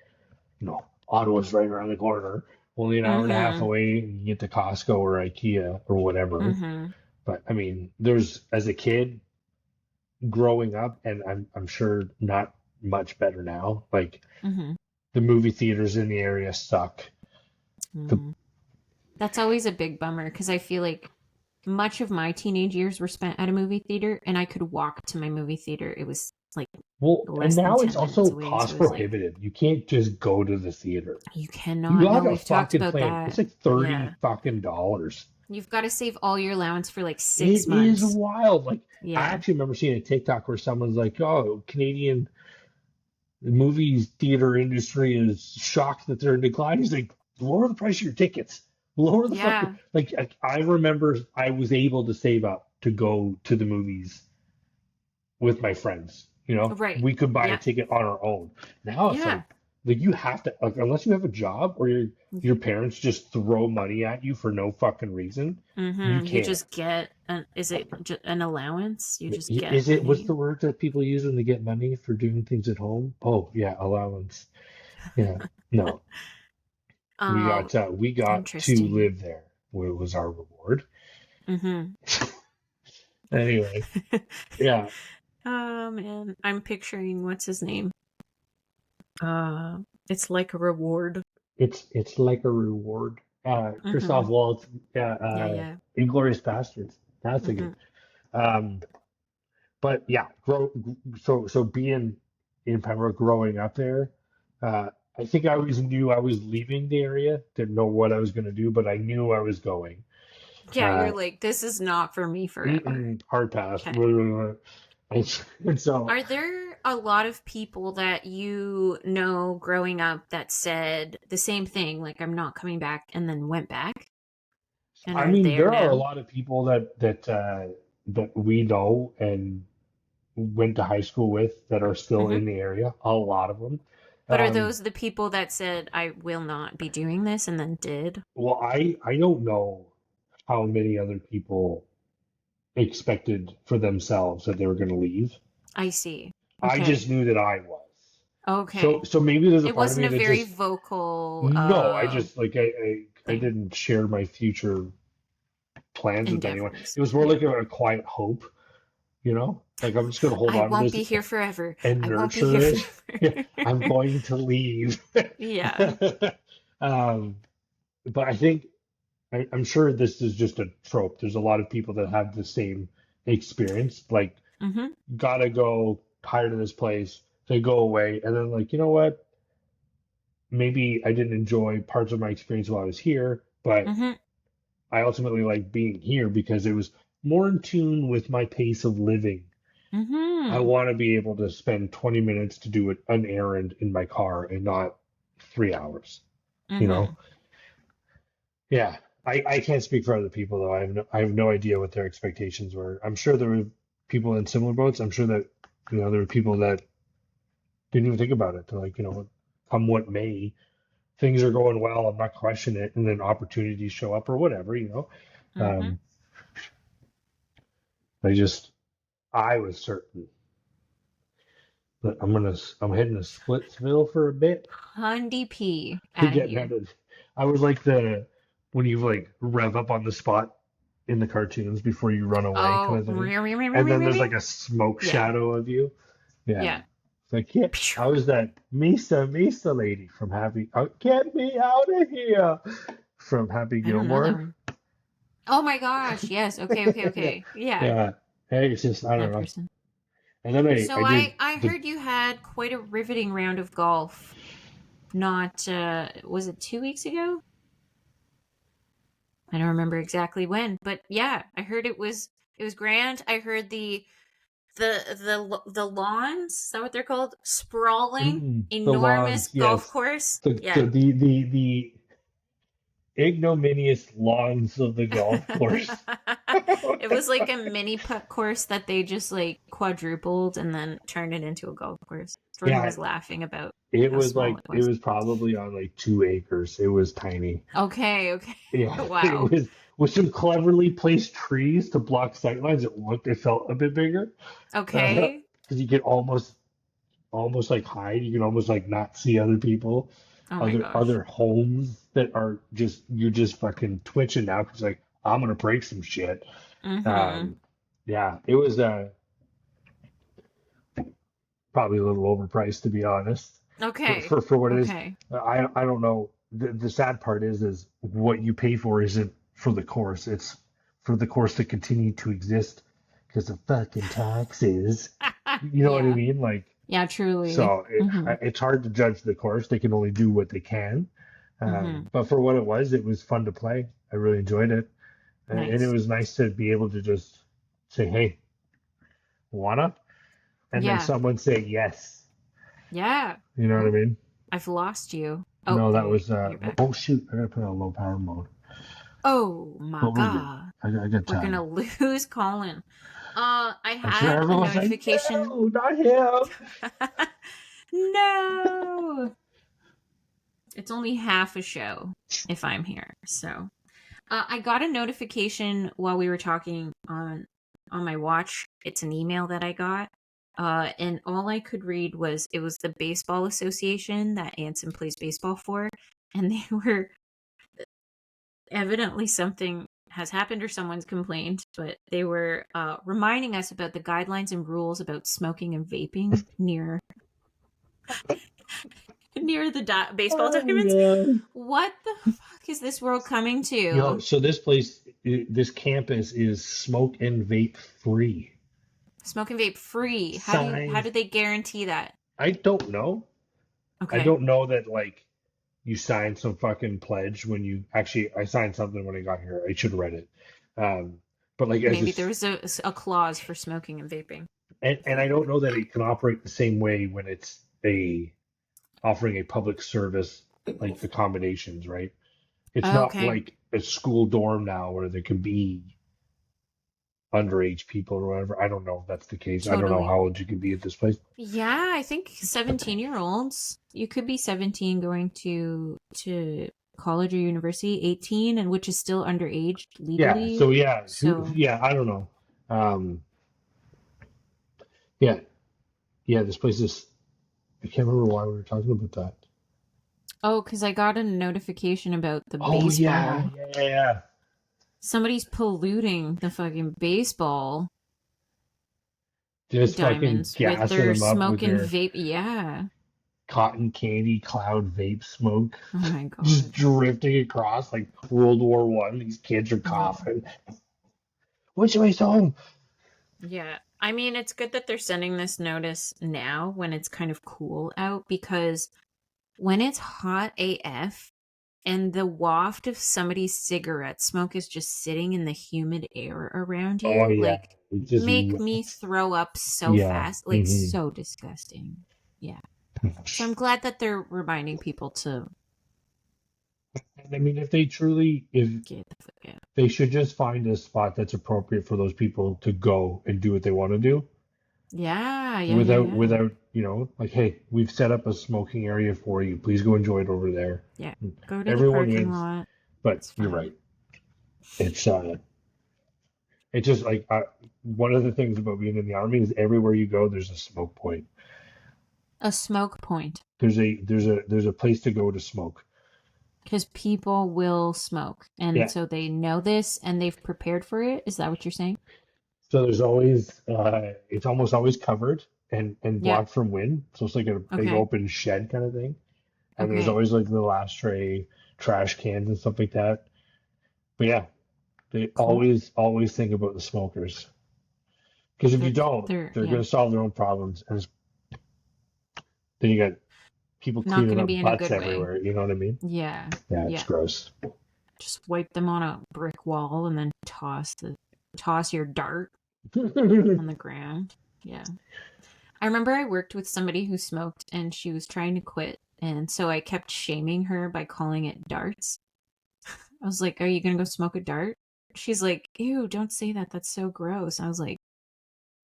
Ottawa's right around the corner, only an hour and a half Mm-hmm. away, and you get to Costco or IKEA or whatever. Mm-hmm. But I mean, as a kid growing up, and I'm sure not much better now. Like Mm-hmm. the movie theaters in the area suck. The Mm. That's always a big bummer because I feel like much of my teenage years were spent at a movie theater, and I could walk to my movie theater. It was like Well, and less than now it's 10 minutes also away. So cost it was like, prohibitive. You can't just go to the theater. you You cannot. No, gotta we've talked fucking about plan. It's that. like 30 Yeah. fucking dollars. You've got to save all your allowance for like 6 It is months. wild. Like I Yeah. actually remember seeing a TikTok where someone's like, "Oh, Canadian movie theater industry is shocked that they're in decline." He's like, "Lower the price of your tickets. Lower the fucking Yeah. like." I remember I was able to save up to go to the movies with my friends. You know, Right. we could buy a Yeah. ticket on our own. Now it's Yeah. like you have to like unless you have a job or your parents just throw money at you for no fucking reason, you Mm-hmm. You can't. just get is it an allowance? You just get Is it what's money. the word that people use when they get money for doing things at home? Oh yeah, allowance. Yeah, no, Oh, we got to interesting. live there. Where it was our reward. Mm-hmm. Anyway, yeah, Oh man, I'm picturing what's his name. Uh, it's like a reward. it's like a reward. Mm-hmm. Christoph Waltz, yeah, Yeah, yeah. Inglorious Bastards. That's a good. Mm-hmm. Um, but yeah, so being in Pembroke, growing up there, I think I always knew I was leaving the area. Didn't know what I was going to do, but I knew I was going. Yeah, Uh, you're like, this is not for me forever. hard pass. Okay. And so Are there a lot of people that you know growing up that said the same thing, like I'm not coming back, and then went back and I are mean, there there are a now? lot of people that we know and went to high school with that are still Hmm. in the area. A lot of them. But are Um, those the people that said I will not be doing this and then did? well, I don't know how many other people expected for themselves that they were going to leave. I see. I Okay. just knew that I was. Okay. So maybe there's a It part of wasn't me a that very just vocal no. I just like I thing. didn't share my future plans with anyone. Endeavors. It was more Yeah. like a quiet hope, you know? Like I'm just gonna hold I on to won't this be here forever. and I won't be nurture here it. Yeah, forever. I'm going to leave. Yeah. um, but I think I'm sure this is just a trope. There's a lot of people that have the same experience. Like, Mm-hmm. gotta go, tired of this place. They go away, and then like, you know what? Maybe I didn't enjoy parts of my experience while I was here, but Mm-hmm. I ultimately like being here because it was more in tune with my pace of living. I Mm-hmm. want to be able to spend 20 minutes to do an errand in my car and not 3 hours, you know? Mm-hmm. Yeah. I can't speak for other people though. I have no idea what their expectations were. I'm sure there were people in similar boats. I'm sure that, there were people that didn't even think about it. They're like, come what may, things are going well. I'm not questioning it. And then opportunities show up or whatever. Mm-hmm. Um, I was certain that I'm heading to Splitsville for a bit. Hundy P To out of get here. headed. I was like when you like rev up on the spot in the cartoons before you run away kind Oh, of thing. And then there's like a smoke yeah, shadow of you. Yeah. yeah. It's like, yeah, I was that Misa lady from Happy Get Me Out of Here from Happy I don't know that Gilmore. one. Oh my gosh, yes. Okay, okay, Yeah. okay. Yeah, Yeah. Hey, it's just I don't that know. person. And then I So did I the heard you had quite a riveting round of golf. Not was it 2 weeks ago? I don't remember exactly when, but yeah, I heard it was grand. I heard the lawns, is that what they're called? Sprawling, the enormous lawns, golf yes. course. The the Yeah. the the, the ignominious lawns of the golf course. It was like a mini putt course that they just like quadrupled and then turned it into a golf course. Jordan Yeah, was laughing about it how was small like it it was. was probably on like 2 acres. It was tiny. Okay, okay. Yeah, it Wow. was with some cleverly placed trees to block sightlines. It felt a bit bigger because Okay. you could almost like hide. You can almost like not see other people, Oh my other gosh. homes that are you're just fucking twitching now because like I'm gonna break some shit. Mm-hmm. Um, yeah, it was probably a little overpriced, to be honest. Okay. For what it is. Okay. I don't know. The sad part is what you pay for isn't for the course. It's for the course to continue to exist because of fucking taxes. You know what I Yeah. mean? Like, Yeah, truly. so Mm-hmm. it's hard to judge the course. They can only do what they can. Mm-hmm. But for what it was fun to play. I really enjoyed it. And it Nice. was nice to be able to just say, hey, wanna? And then Yeah. someone say yes. Yeah. You know what I mean? I've lost you. Oh, No, that there was you're back. oh shoot, I gotta put it on low power mode. Oh my But we're good. god. I got We're time. gonna lose Colin. I I'm sure had a everyone's like, notification. no, not him. No. It's only half a show if I'm here. So I got a notification while we were talking on my watch. It's an email that I got. And all I could read was it was the baseball association that Anson plays baseball for, and they were evidently something has happened or someone's complained, but they were reminding us about the guidelines and rules about smoking and vaping near the baseball diamonds. Yeah. What the fuck is this world coming to? Yo, so this campus is smoke and vape free. Smoke and vape free. How Signs. do they guarantee that? I don't know. Okay. I don't know that like you signed some fucking pledge when you actually. I signed something when I got here. I should have read it. But like Maybe there was a clause for smoking and vaping. and I don't know that it can operate the same way when it's offering a public service like accommodations, right? It's not Okay. like a school dorm now where there can be underage people or whatever. I don't know if that's the case. I don't know Totally. how old you can be at this place. Yeah, I think 17-year-olds. You could be 17 going to college or university, 18, and which is still underage legally. Yeah. So yeah, I don't know. Yeah. This place is. I can't remember why we were talking about that. Oh, because I got a notification about the baseball. Oh yeah. Somebody's polluting the fucking baseball Just diamonds fucking with gassing their them up smoking with their vape. Yeah. cotton candy cloud vape smoke. Oh my god. Just drifting across like World War One. These kids are coughing. Which way home? Yeah. I mean, it's good that they're sending this notice now when it's kind of cool out, because when it's hot AF and the waft of somebody's cigarette smoke is just sitting in the humid air around you, Oh yeah. like make me throw up so fast. Like so disgusting. Yeah. So I'm glad that they're reminding people to. I mean, if they truly, they should just find a spot that's appropriate for those people to go and do what they want to do. Yeah. Without, like, hey, we've set up a smoking area for you. Please go enjoy it over there. Yeah. Go to the parking lot. But you're right. It's just like one of the things about being in the army is everywhere you go, there's a smoke point. A smoke point. There's a place to go to smoke. Because people will smoke. And so they know this and they've prepared for it. Is that what you're saying? So there's always, it's almost always covered and blocked from wind. So it's like a big open shed kind of thing. And there's always like little ashtray, trash cans and stuff like that. But yeah, they always think about the smokers. Because if you don't, they're going to solve their own problems. And then you got people cleaning up butts everywhere. You know what I mean? Yeah. Yeah, it's gross. Just wipe them on a brick wall and then toss your dart on the ground. Yeah. I remember I worked with somebody who smoked and she was trying to quit. And so I kept shaming her by calling it darts. I was like, are you going to go smoke a dart? She's like, ew, don't say that. That's so gross. I was like,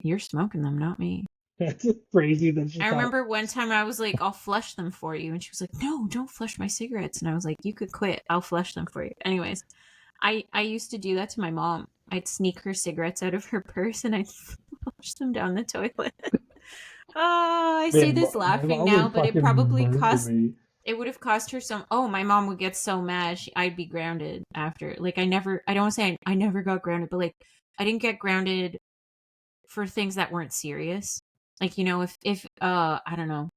you're smoking them, not me. That's crazy. I remember one time I was like, I'll flush them for you. And she was like, no, don't flush my cigarettes. And I was like, you could quit. I'll flush them for you. Anyways, I used to do that to my mom. I'd sneak her cigarettes out of her purse and I'd flush them down the toilet. I say this laughing now, but it probably it would have cost her some. Oh, my mom would get so mad. I'd be grounded after. Like, I don't want to say I never got grounded, but like, I didn't get grounded for things that weren't serious. Like, if I don't know.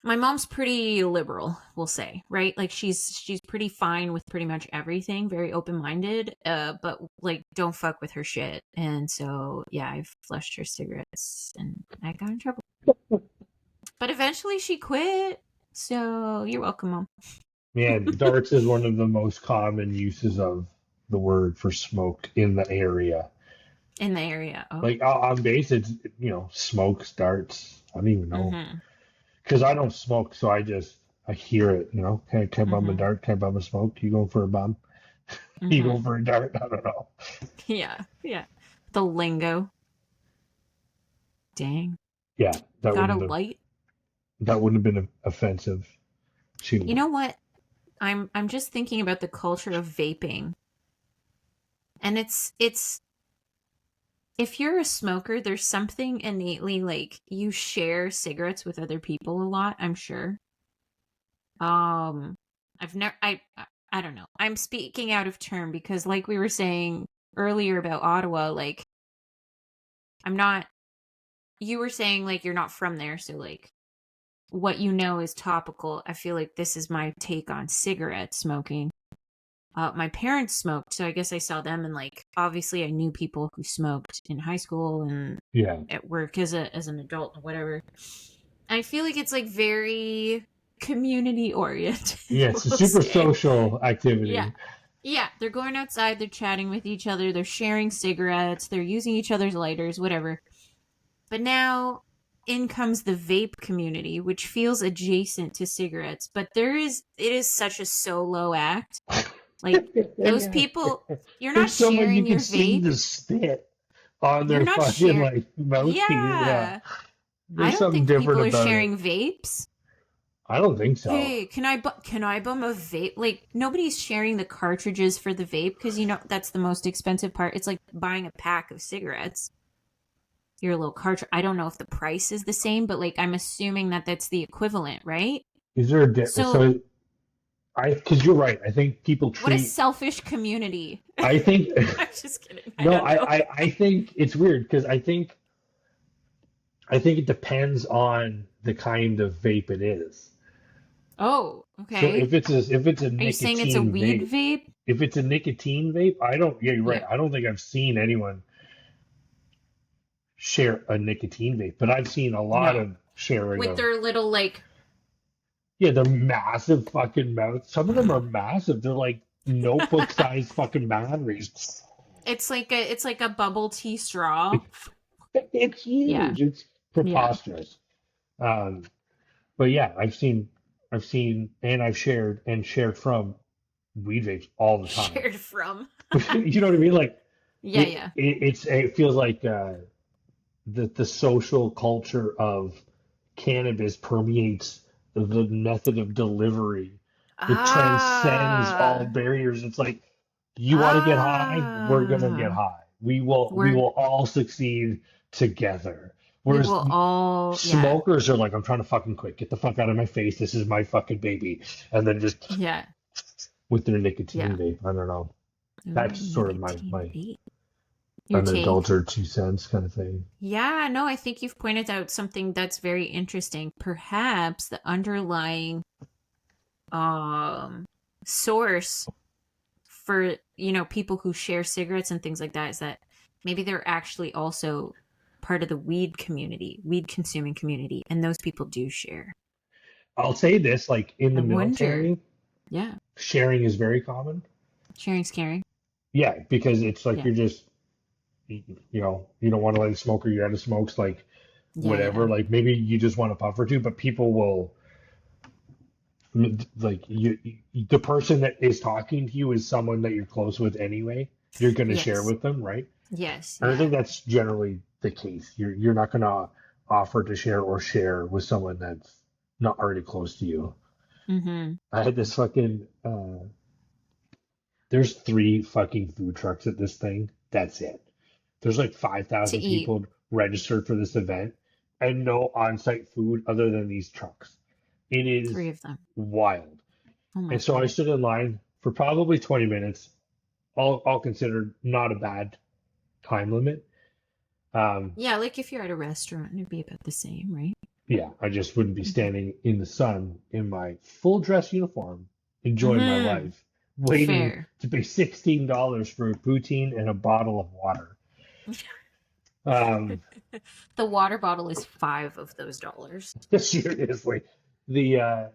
My mom's pretty liberal, we'll say, right? Like she's pretty fine with pretty much everything, very open-minded, but like don't fuck with her shit. And so, yeah, I've flushed her cigarettes and I got in trouble. But eventually she quit. So, you're welcome, Mom. Man, darts is one of the most common uses of the word for smoke in the area. In the area. Oh. Like on base, it's, smokes, darts. I don't even know. Mm-hmm. Because I don't smoke, so I hear it, Can I bum a Mm-hmm. dart? Can I bum a smoke? You going for a bum? You Mm-hmm. going for a dart? I don't know. Yeah. Yeah. The lingo. Dang. Yeah, Got a light? that wouldn't have been offensive You to. know what? I'm just thinking about the culture of vaping. And it's if you're a smoker, there's something innately like you share cigarettes with other people a lot, I'm sure. I've never I don't know. I'm speaking out of turn because like we were saying earlier about Ottawa, like I'm not you were saying like you're not from there, so like what you know is topical. I feel like this is my take on cigarette smoking. My parents smoked, so I guess I saw them, and like obviously I knew people who smoked in high school and Yeah. at work as an adult or whatever. I feel like it's like very community oriented. Yeah, it's a We'll super say. social Yeah. activity. Yeah, they're going outside, they're chatting with each other, they're sharing cigarettes, they're using each other's lighters, whatever. But now in comes the vape community, which feels adjacent to cigarettes, but it is such a solo act. Like those Yeah. people, you're not There's someone you sharing can your see vape. the spit on You're their not fucking sharing. like mouthpiece. Yeah. Yeah. I There's don't something think different people are about it. sharing vapes. I don't think so. Hey, can I bum a vape? Like nobody's sharing the cartridges for the vape because that's the most expensive part. It's like buying a pack of cigarettes. Your little cartridge. I don't know if the price is the same, but like I'm assuming that that's the equivalent, right? Is there a So so because you're right. I think people what a treat. selfish community. I think I'm just kidding. I no. don't know. I think it's weird because I think it depends on the kind of vape it is. Oh, So okay. if it's a Are you saying it's a nicotine weed vape, vape? if it's a nicotine vape, I don't. Yeah, you're right. Yeah. I don't think I've seen anyone share a nicotine vape, but I've seen a lot No. of sharing With of. their little like Yeah, they're massive fucking mouths. Some of them are massive. They're like notebook-sized fucking batteries. it's like a bubble tea straw. It's Yeah. huge. It's Yeah. preposterous. Um, but yeah, and I've shared from weed vapes all the time. Shared from. You know what I mean? Like Yeah, yeah. it feels like the social culture of cannabis permeates the method of delivery. It transcends all Ah. barriers. It's like you want to get high, we're gonna get Ah. high. We We're will all succeed together. we Whereas will all yeah. smokers are like, I'm trying to fucking quit. Get the fuck out of my face. This is my fucking baby. And then just Yeah. with their nicotine Yeah. vape. I don't know. Ooh, That's sort of nicotine my vape. Your take? unadulterated 2 cents kind of thing. Yeah, no, I think you've pointed out something that's very interesting. Perhaps the underlying um source for, people who share cigarettes and things like that is that maybe they're actually also part of the weed community, weed consuming community, and those people do share. I'll say this, like in I the wonder. military, Yeah. sharing is very common. Sharing's caring. Yeah, because it's like Yeah. you're just, you don't want to let a smoker, you're out of smokes, like Yeah, whatever. yeah. Like maybe you just want a puff or two, but people will, like the person that is talking to you is someone that you're close with anyway. You're going to share Yes. with them, right? Yes, And I think yeah. that's generally the case. You're not going to offer to share with someone that's not already close to you. Mm-hmm. I had this fucking there's 3 fucking food trucks at this thing. That's it. There's like To 5,000 eat. people registered for this event and no on-site food other than these trucks. It 3 is of them. wild. Oh my And so I God. stood in line for probably 20 minutes, all considered not a bad time limit. Yeah, like if you're at a restaurant, it'd be about the same, right? Yeah, I just wouldn't be standing in the sun in my full dress uniform, enjoying my Mm-hmm. life, waiting Fair. to pay $16 for a poutine and a bottle of water. Um, The water bottle is $5 of those dollars. seriously, the I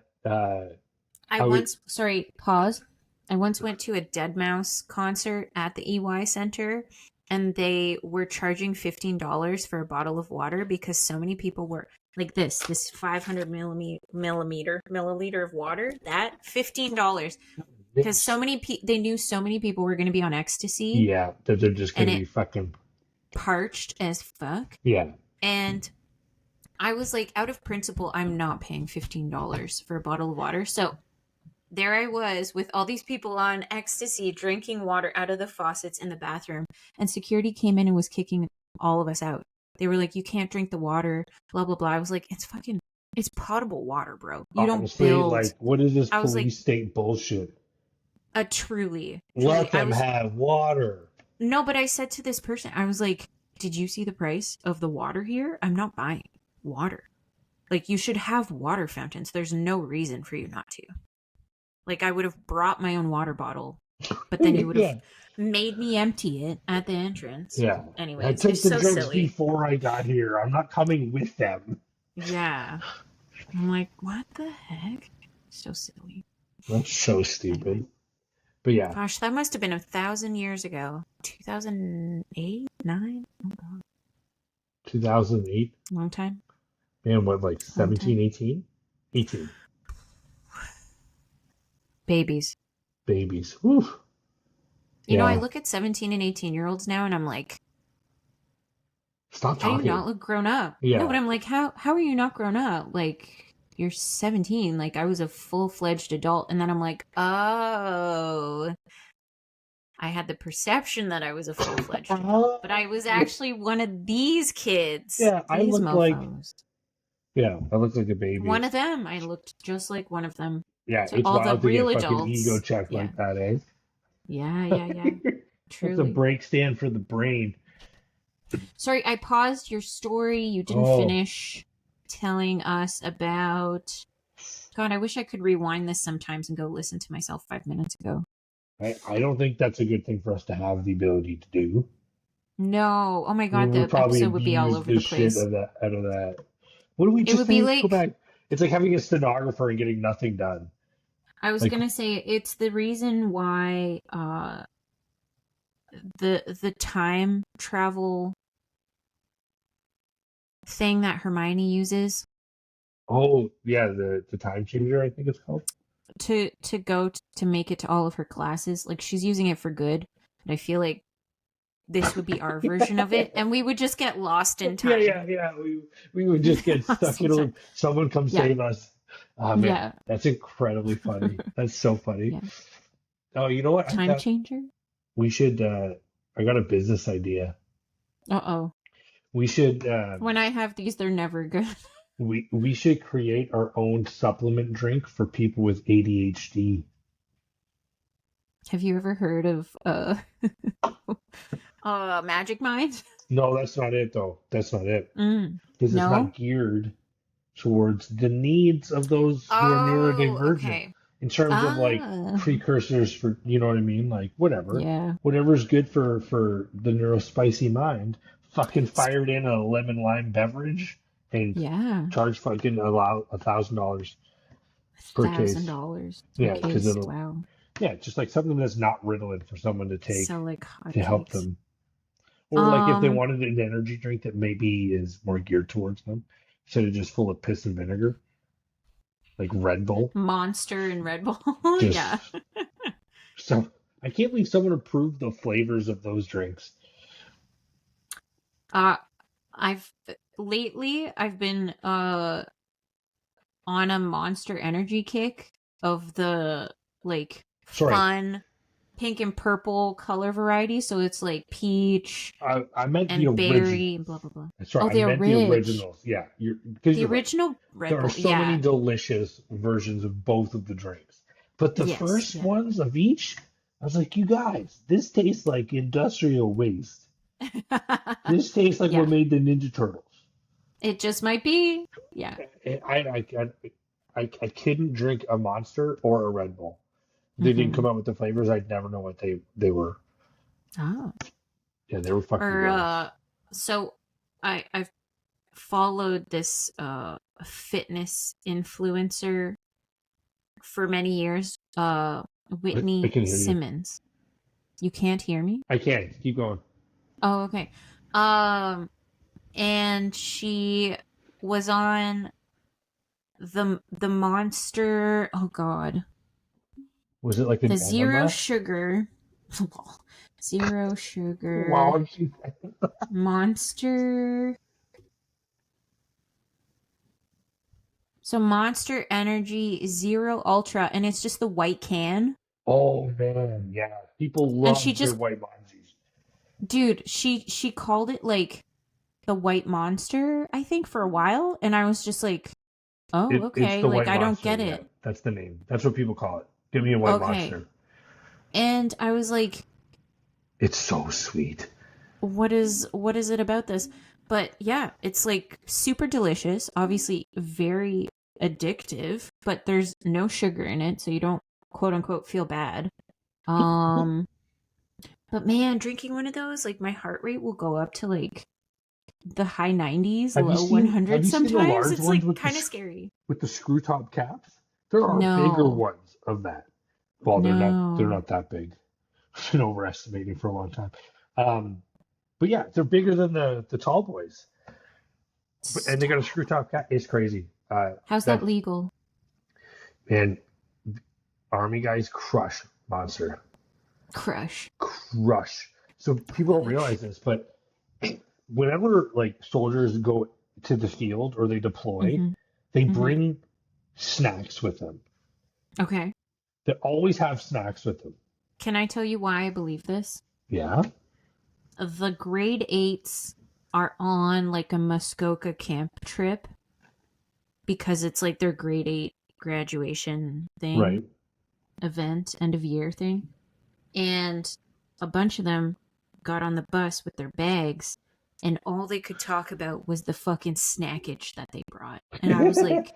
I would once, sorry, pause. I once went to a Dead Mouse concert at the EY Center, and they were charging $15 for a bottle of water because so many people were like this 500 milliliter of water. That $15 because so many they knew so many people were going to be on ecstasy, yeah, that they're just and gonna it be fucking parched as fuck. yeah. And I was like, out of principle, I'm not paying $15 for a bottle of water. So there I was with all these people on ecstasy drinking water out of the faucets in the bathroom, and security came in and was kicking all of us out. They were like, you can't drink the water, blah blah blah. I was like, it's potable water, bro. You don't Honestly, build. like, what is this I was like, police state bullshit? truly. Let I them was have water. No, but I said to this person, I was like, did you see the price of the water here? I'm not buying water. Like, you should have water fountains. There's no reason for you not to. Like, I would have brought my own water bottle, but then you would have Yeah, made me empty it at the entrance. yeah. I Anyways, took it's the so drinks silly. before I got here. I'm not coming with them. Yeah. I'm like, what the heck? So silly. That's so stupid. Anyway. But yeah, Gosh, that must have been 1,000 years ago. 2008? 9? Oh, God. 2008. Long time. Man, what, like Long 17, time. 18? 18. Babies. Babies. Whew. You know, I Yeah. look at 17 and 18-year-olds now and I'm like, Stop how do you talking. not look grown up? Yeah. No, but I'm like, how are you not grown up? Like, you're 17. Like, I was a full-fledged adult. And then I'm like, oh, I had the perception that I was a full-fledged adult. But I was actually one of these kids. Yeah, I These look like, mofos. yeah, I look like a baby. One of them. I looked just like one of them. Yeah, To it's all the wild to real get fucking adults. ego checked Yeah. like that, eh? Yeah. That's a Truly. break stand for the brain. Sorry, I paused your story. You didn't finish telling us about. God, I wish I could rewind this sometimes and go listen to myself 5 minutes ago. I don't think that's a good thing for us to have the ability to do. No. Oh my We God, would the probably episode would be all abuse over the the shit place. out of that. What do we It just would be say? like. Go back. It's like having a stenographer and getting nothing done. I was Like- gonna say it's the reason why the time travel thing that Hermione uses Oh, yeah, the time changer, I think it's called. to go to make it to all of her classes. Like, she's using it for good, but I feel like this would be our version of it, and we would just get lost in time. Yeah. We would just get stuck in a loop. Someone come save us. Oh, man, Yeah. that's incredibly funny. That's so funny. Yeah. Oh, you know what? Time changer? We should, I got a business idea. Uh-oh. We should, When I have these, they're never good. we should create our own supplement drink for people with ADHD. Have you ever heard of Magic Mind? No, that's not it, though. That's not it. Mm. Because it's No? not geared towards the needs of those who are neurodivergent. Okay. In terms of like Ah. precursors for, you know what I mean? Like whatever. Yeah. Whatever's good for the neurospicy mind. Fucking fired in a lemon lime beverage and Yeah. charge fucking $1,000 per case. $1,000. Yeah, per 'cause case. it'll- Wow. Yeah, just like something that's not Ritalin for someone to take So like hot to help cakes. them. Or like if they Um, wanted an energy drink that maybe is more geared towards them instead of just full of piss and vinegar. Like Red Bull. Monster and Red Bull. Just- Yeah. So I can't believe someone approved the flavors of those drinks. I've been on a Monster Energy kick of the like Sorry. fun pink and purple color variety. So it's like peach I meant and the berry original. and blah blah blah. Sorry, Oh, the I meant the orig. originals. Yeah, because The original Red there Bull. are so Yeah. many delicious versions of both of the drinks. But the Yes, first yeah. ones of each, I was like, you guys, this tastes like industrial waste. This tastes like Yeah. what made the Ninja Turtles. It just might be. Yeah. I couldn't drink a Monster or a Red Bull. If they didn't come out with the flavors, I'd never know what they were. Oh. Yeah, they were fucking gross. So I've followed this fitness influencer for many years, Whitney I can hear you. Simmons. You can't hear me? I can. Keep going. Oh, okay. And she was on the Monster. Oh God, Was it like an the zero enema? sugar, zero sugar Wow. Monster. So Monster Energy Zero Ultra, and it's just the white can. Oh man, yeah. People And she love their just, white onesies. dude, she called it like the White Monster, I think, for a while, and I was just like, oh, It's okay, the like white I don't monster. get Yeah, it. that's the name. That's what people call it. Give me a white Okay, monster. and I was like, It's so sweet. what is it about this? But yeah, it's like super delicious, obviously very addictive, but there's no sugar in it, so you don't quote unquote feel bad. But man, drinking one of those, like my heart rate will go up to like the high 90s, Have you low seen 100s the sometimes. large It's ones like with kind of scary. the screw top caps? There are bigger No. ones of that. Well, they're No. not that big. I've been overestimating for a long time. But yeah, they're bigger than the tall boys. And they got a screw top cap. It's crazy. How's that legal? And army guys crush Monster. Crush. So people don't realize this, but whenever like soldiers go to the field or they deploy, Mm-hmm. they Mm-hmm. bring snacks with them. Okay. They always have snacks with them. Can I tell you why I believe this? Yeah. The grade 8s are on like a Muskoka camp trip because it's like their grade 8 graduation thing. Right. Event, end of year thing. And a bunch of them got on the bus with their bags, and all they could talk about was the fucking snackage that they brought. And I was like,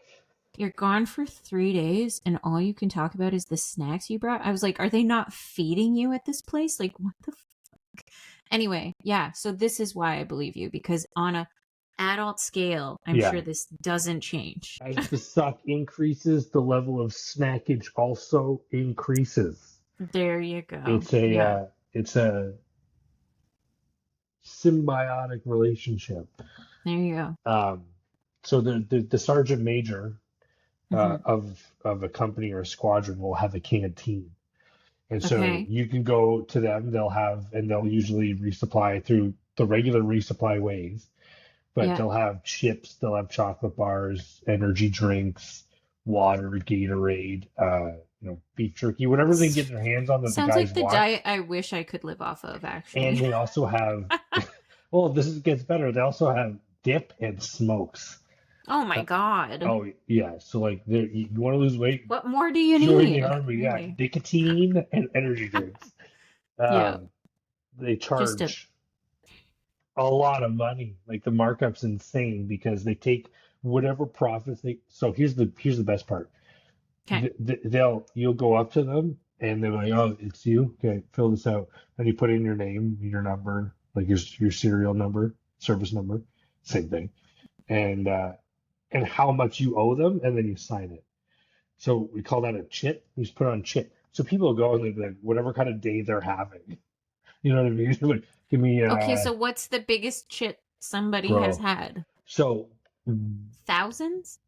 you're gone for 3 days and all you can talk about is the snacks you brought? I was like, are they not feeding you at this place? Like, what the fuck? Anyway, yeah, so this is why I believe you, because on a adult scale, I'm sure this doesn't change. As the suck increases, the level of snackage also increases. There you go. It's a symbiotic relationship. There you go. So the sergeant major of a company or a squadron will have a canteen, and so you can go to them. They'll usually resupply through the regular resupply ways, but they'll have chips, they'll have chocolate bars, energy drinks, water, Gatorade, beef jerky, whatever they get their hands on that Sounds the guys like the want. diet I wish I could live off of, actually. And they also have, well, gets better. They also have dip and smokes. Oh my God. Oh yeah. So like, you want to lose weight? What more do you need? Join the army. Really? Yeah, nicotine and energy drinks. They charge a lot of money. Like the markup's insane because they take whatever profits they. So here's the best part. Okay. You'll go up to them and they're like, oh, it's you. Okay, fill this out. And you put in your name, your number, like your serial number, service number, same thing, and how much you owe them, and then you sign it. So we call that a chit. You just put it on chit. So people go and they like whatever kind of day they're having. You know what I mean? Like, give me. Okay, so what's the biggest chit somebody has had? So thousands.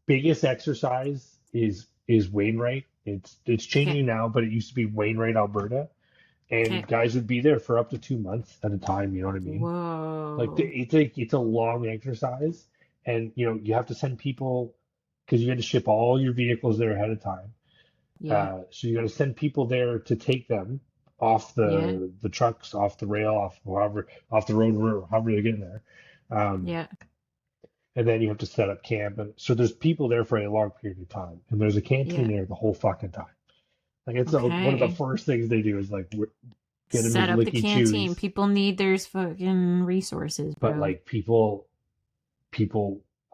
Biggest exercise is Wainwright. It's changing now, but it used to be Wainwright, Alberta, and guys would be there for up to 2 months at a time. You know what I mean? Whoa! Like it's a long exercise, and you have to send people because you had to ship all your vehicles there ahead of time. Yeah. So you got to send people there to take them off the trucks, off the rail, off the road, however they're getting there. And then you have to set up camp, and so there's people there for a long period of time, and there's a canteen there the whole fucking time. Like it's one of the first things they do is like get him Set his up the licky canteen. chews. People need their fucking resources, bro. But like people,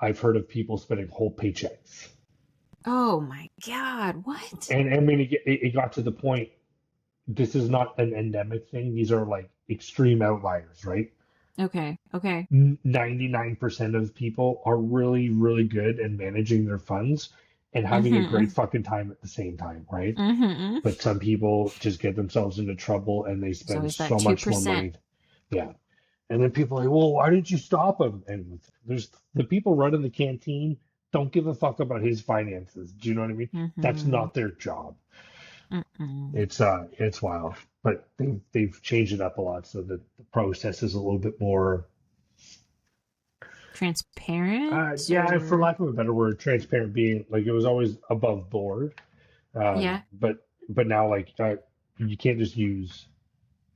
I've heard of people spending whole paychecks. Oh my God, what? And I mean, it got to the point. This is not an endemic thing. These are like extreme outliers, right? Okay. 99% of people are really, really good at managing their funds and having a great fucking time at the same time, right? But some people just get themselves into trouble and they So spend is that so much more 2%? money. Yeah. And then people are like, well, why didn't you stop him? And there's the people running the canteen don't give a fuck about his finances. Do you know what I mean? That's not their job. It's wild. But they've changed it up a lot so that the process is a little bit more Transparent? yeah, for Or... lack of a better word, transparent, being like it was always above board. Yeah. But now like you can't just use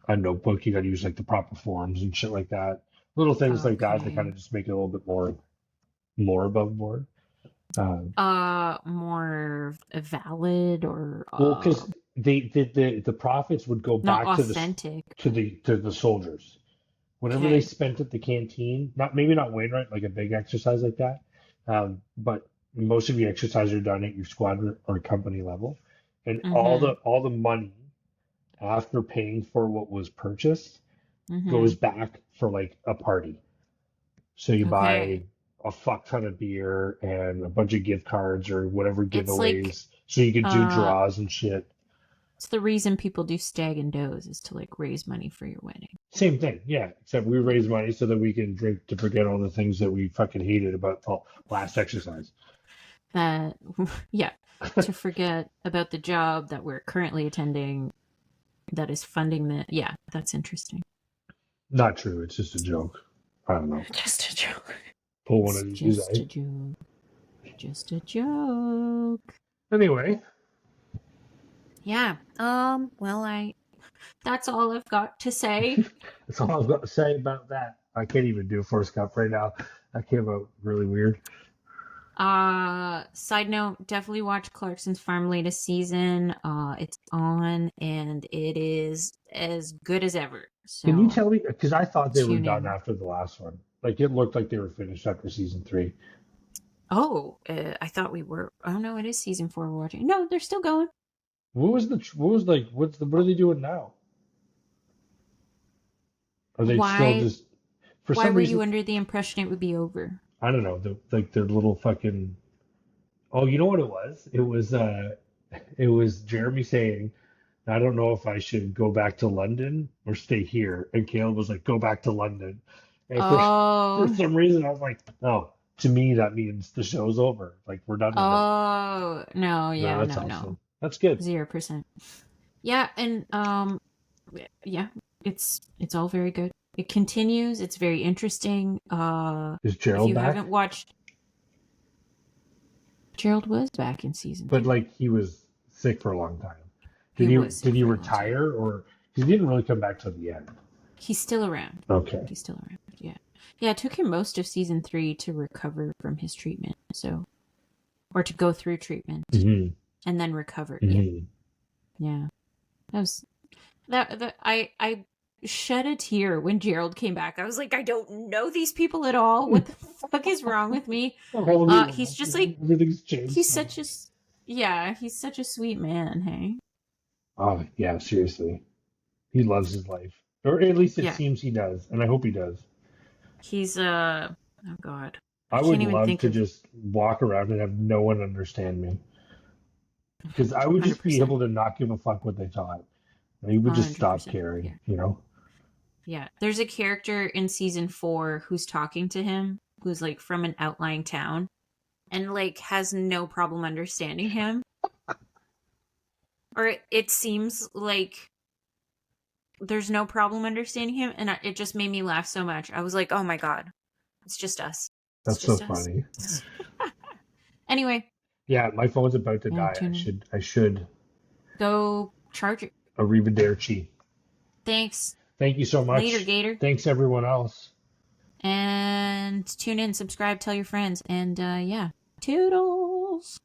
a notebook. You got to use like the proper forms and shit like that. Little things like that Okay. kind of just make it a little bit more above board. More valid or Well, because the profits would go not back authentic. to the soldiers. Whatever they Okay. spent at the canteen, maybe not Wainwright, like a big exercise like that, but most of your exercises are done at your squad or company level, and all the money after paying for what was purchased goes back for like a party. So you buy Okay. a fuck ton of beer and a bunch of gift cards or whatever It's like giveaways, so you can do draws and shit. it's the reason people do stag and does is to like raise money for your wedding. Same thing, yeah. Except we raise money so that we can drink to forget all the things that we fucking hated about the last exercise. Yeah, to forget about the job that we're currently attending that is funding the. Yeah, that's interesting. Not true. It's just a joke. I don't know. Just a joke. Pull one of these. Just a joke. Just a joke. Anyway. Yeah. Well, that's all I've got to say. That's all I've got to say about that. I can't even do a Forrest Gump right now. That came out really weird. Side note, definitely watch Clarkson's Farm latest season. It's on and it is as good as ever. So Can you tell me? Because I thought they were tune done in. after the last one. Like it looked like they were finished after season 3. Oh, I thought we were. Oh no, it is season 4 we're watching. No, they're still going. What are they doing now? Are they still just for Why some were reason? you under the impression it would be over? I don't know. Their little fucking. Oh, you know what it was? It was Jeremy saying, I don't know if I should go back to London or stay here. And Caleb was like, go back to London. And for some reason, I was like, no. To me, that means the show's over. Like we're done with it. Oh no, yeah, No, that's awesome. no. That's good. 0%. Yeah, and yeah, it's all very good. It continues. It's very interesting. Is Gerald if you back? haven't watched, Gerald was back in season 2. But like he was sick for a long time. Did he retire or he didn't really come back till the end? He's still around. Okay. He's still around. Yeah. Yeah, it took him most of season 3 to recover from his treatment. So, or to go through treatment and then recover. Yeah. That was that. I shed a tear when Gerald came back. I was like, I don't know these people at all. What the fuck is wrong with me? He's just like everything's changed. He's such a sweet man. Hey. Oh yeah, seriously, he loves his life, or at least it seems he does, and I hope he does. He's oh god. I would love to just walk around and have no one understand me, because I would just 100%. Be able to not give a fuck what they thought. He would just stop caring, you know. Yeah, there's a character in season 4 who's talking to him, who's like from an outlying town, and like has no problem understanding him. Or it seems like there's no problem understanding him, and it just made me laugh so much. I was like, oh my god, it's just us. That's so funny. Anyway. Yeah, my phone's about to die. I should go charge it. Arrivederci. Thanks. Thank you so much. Later, Gator. Thanks everyone else. And tune in, subscribe, tell your friends, and yeah, toodles.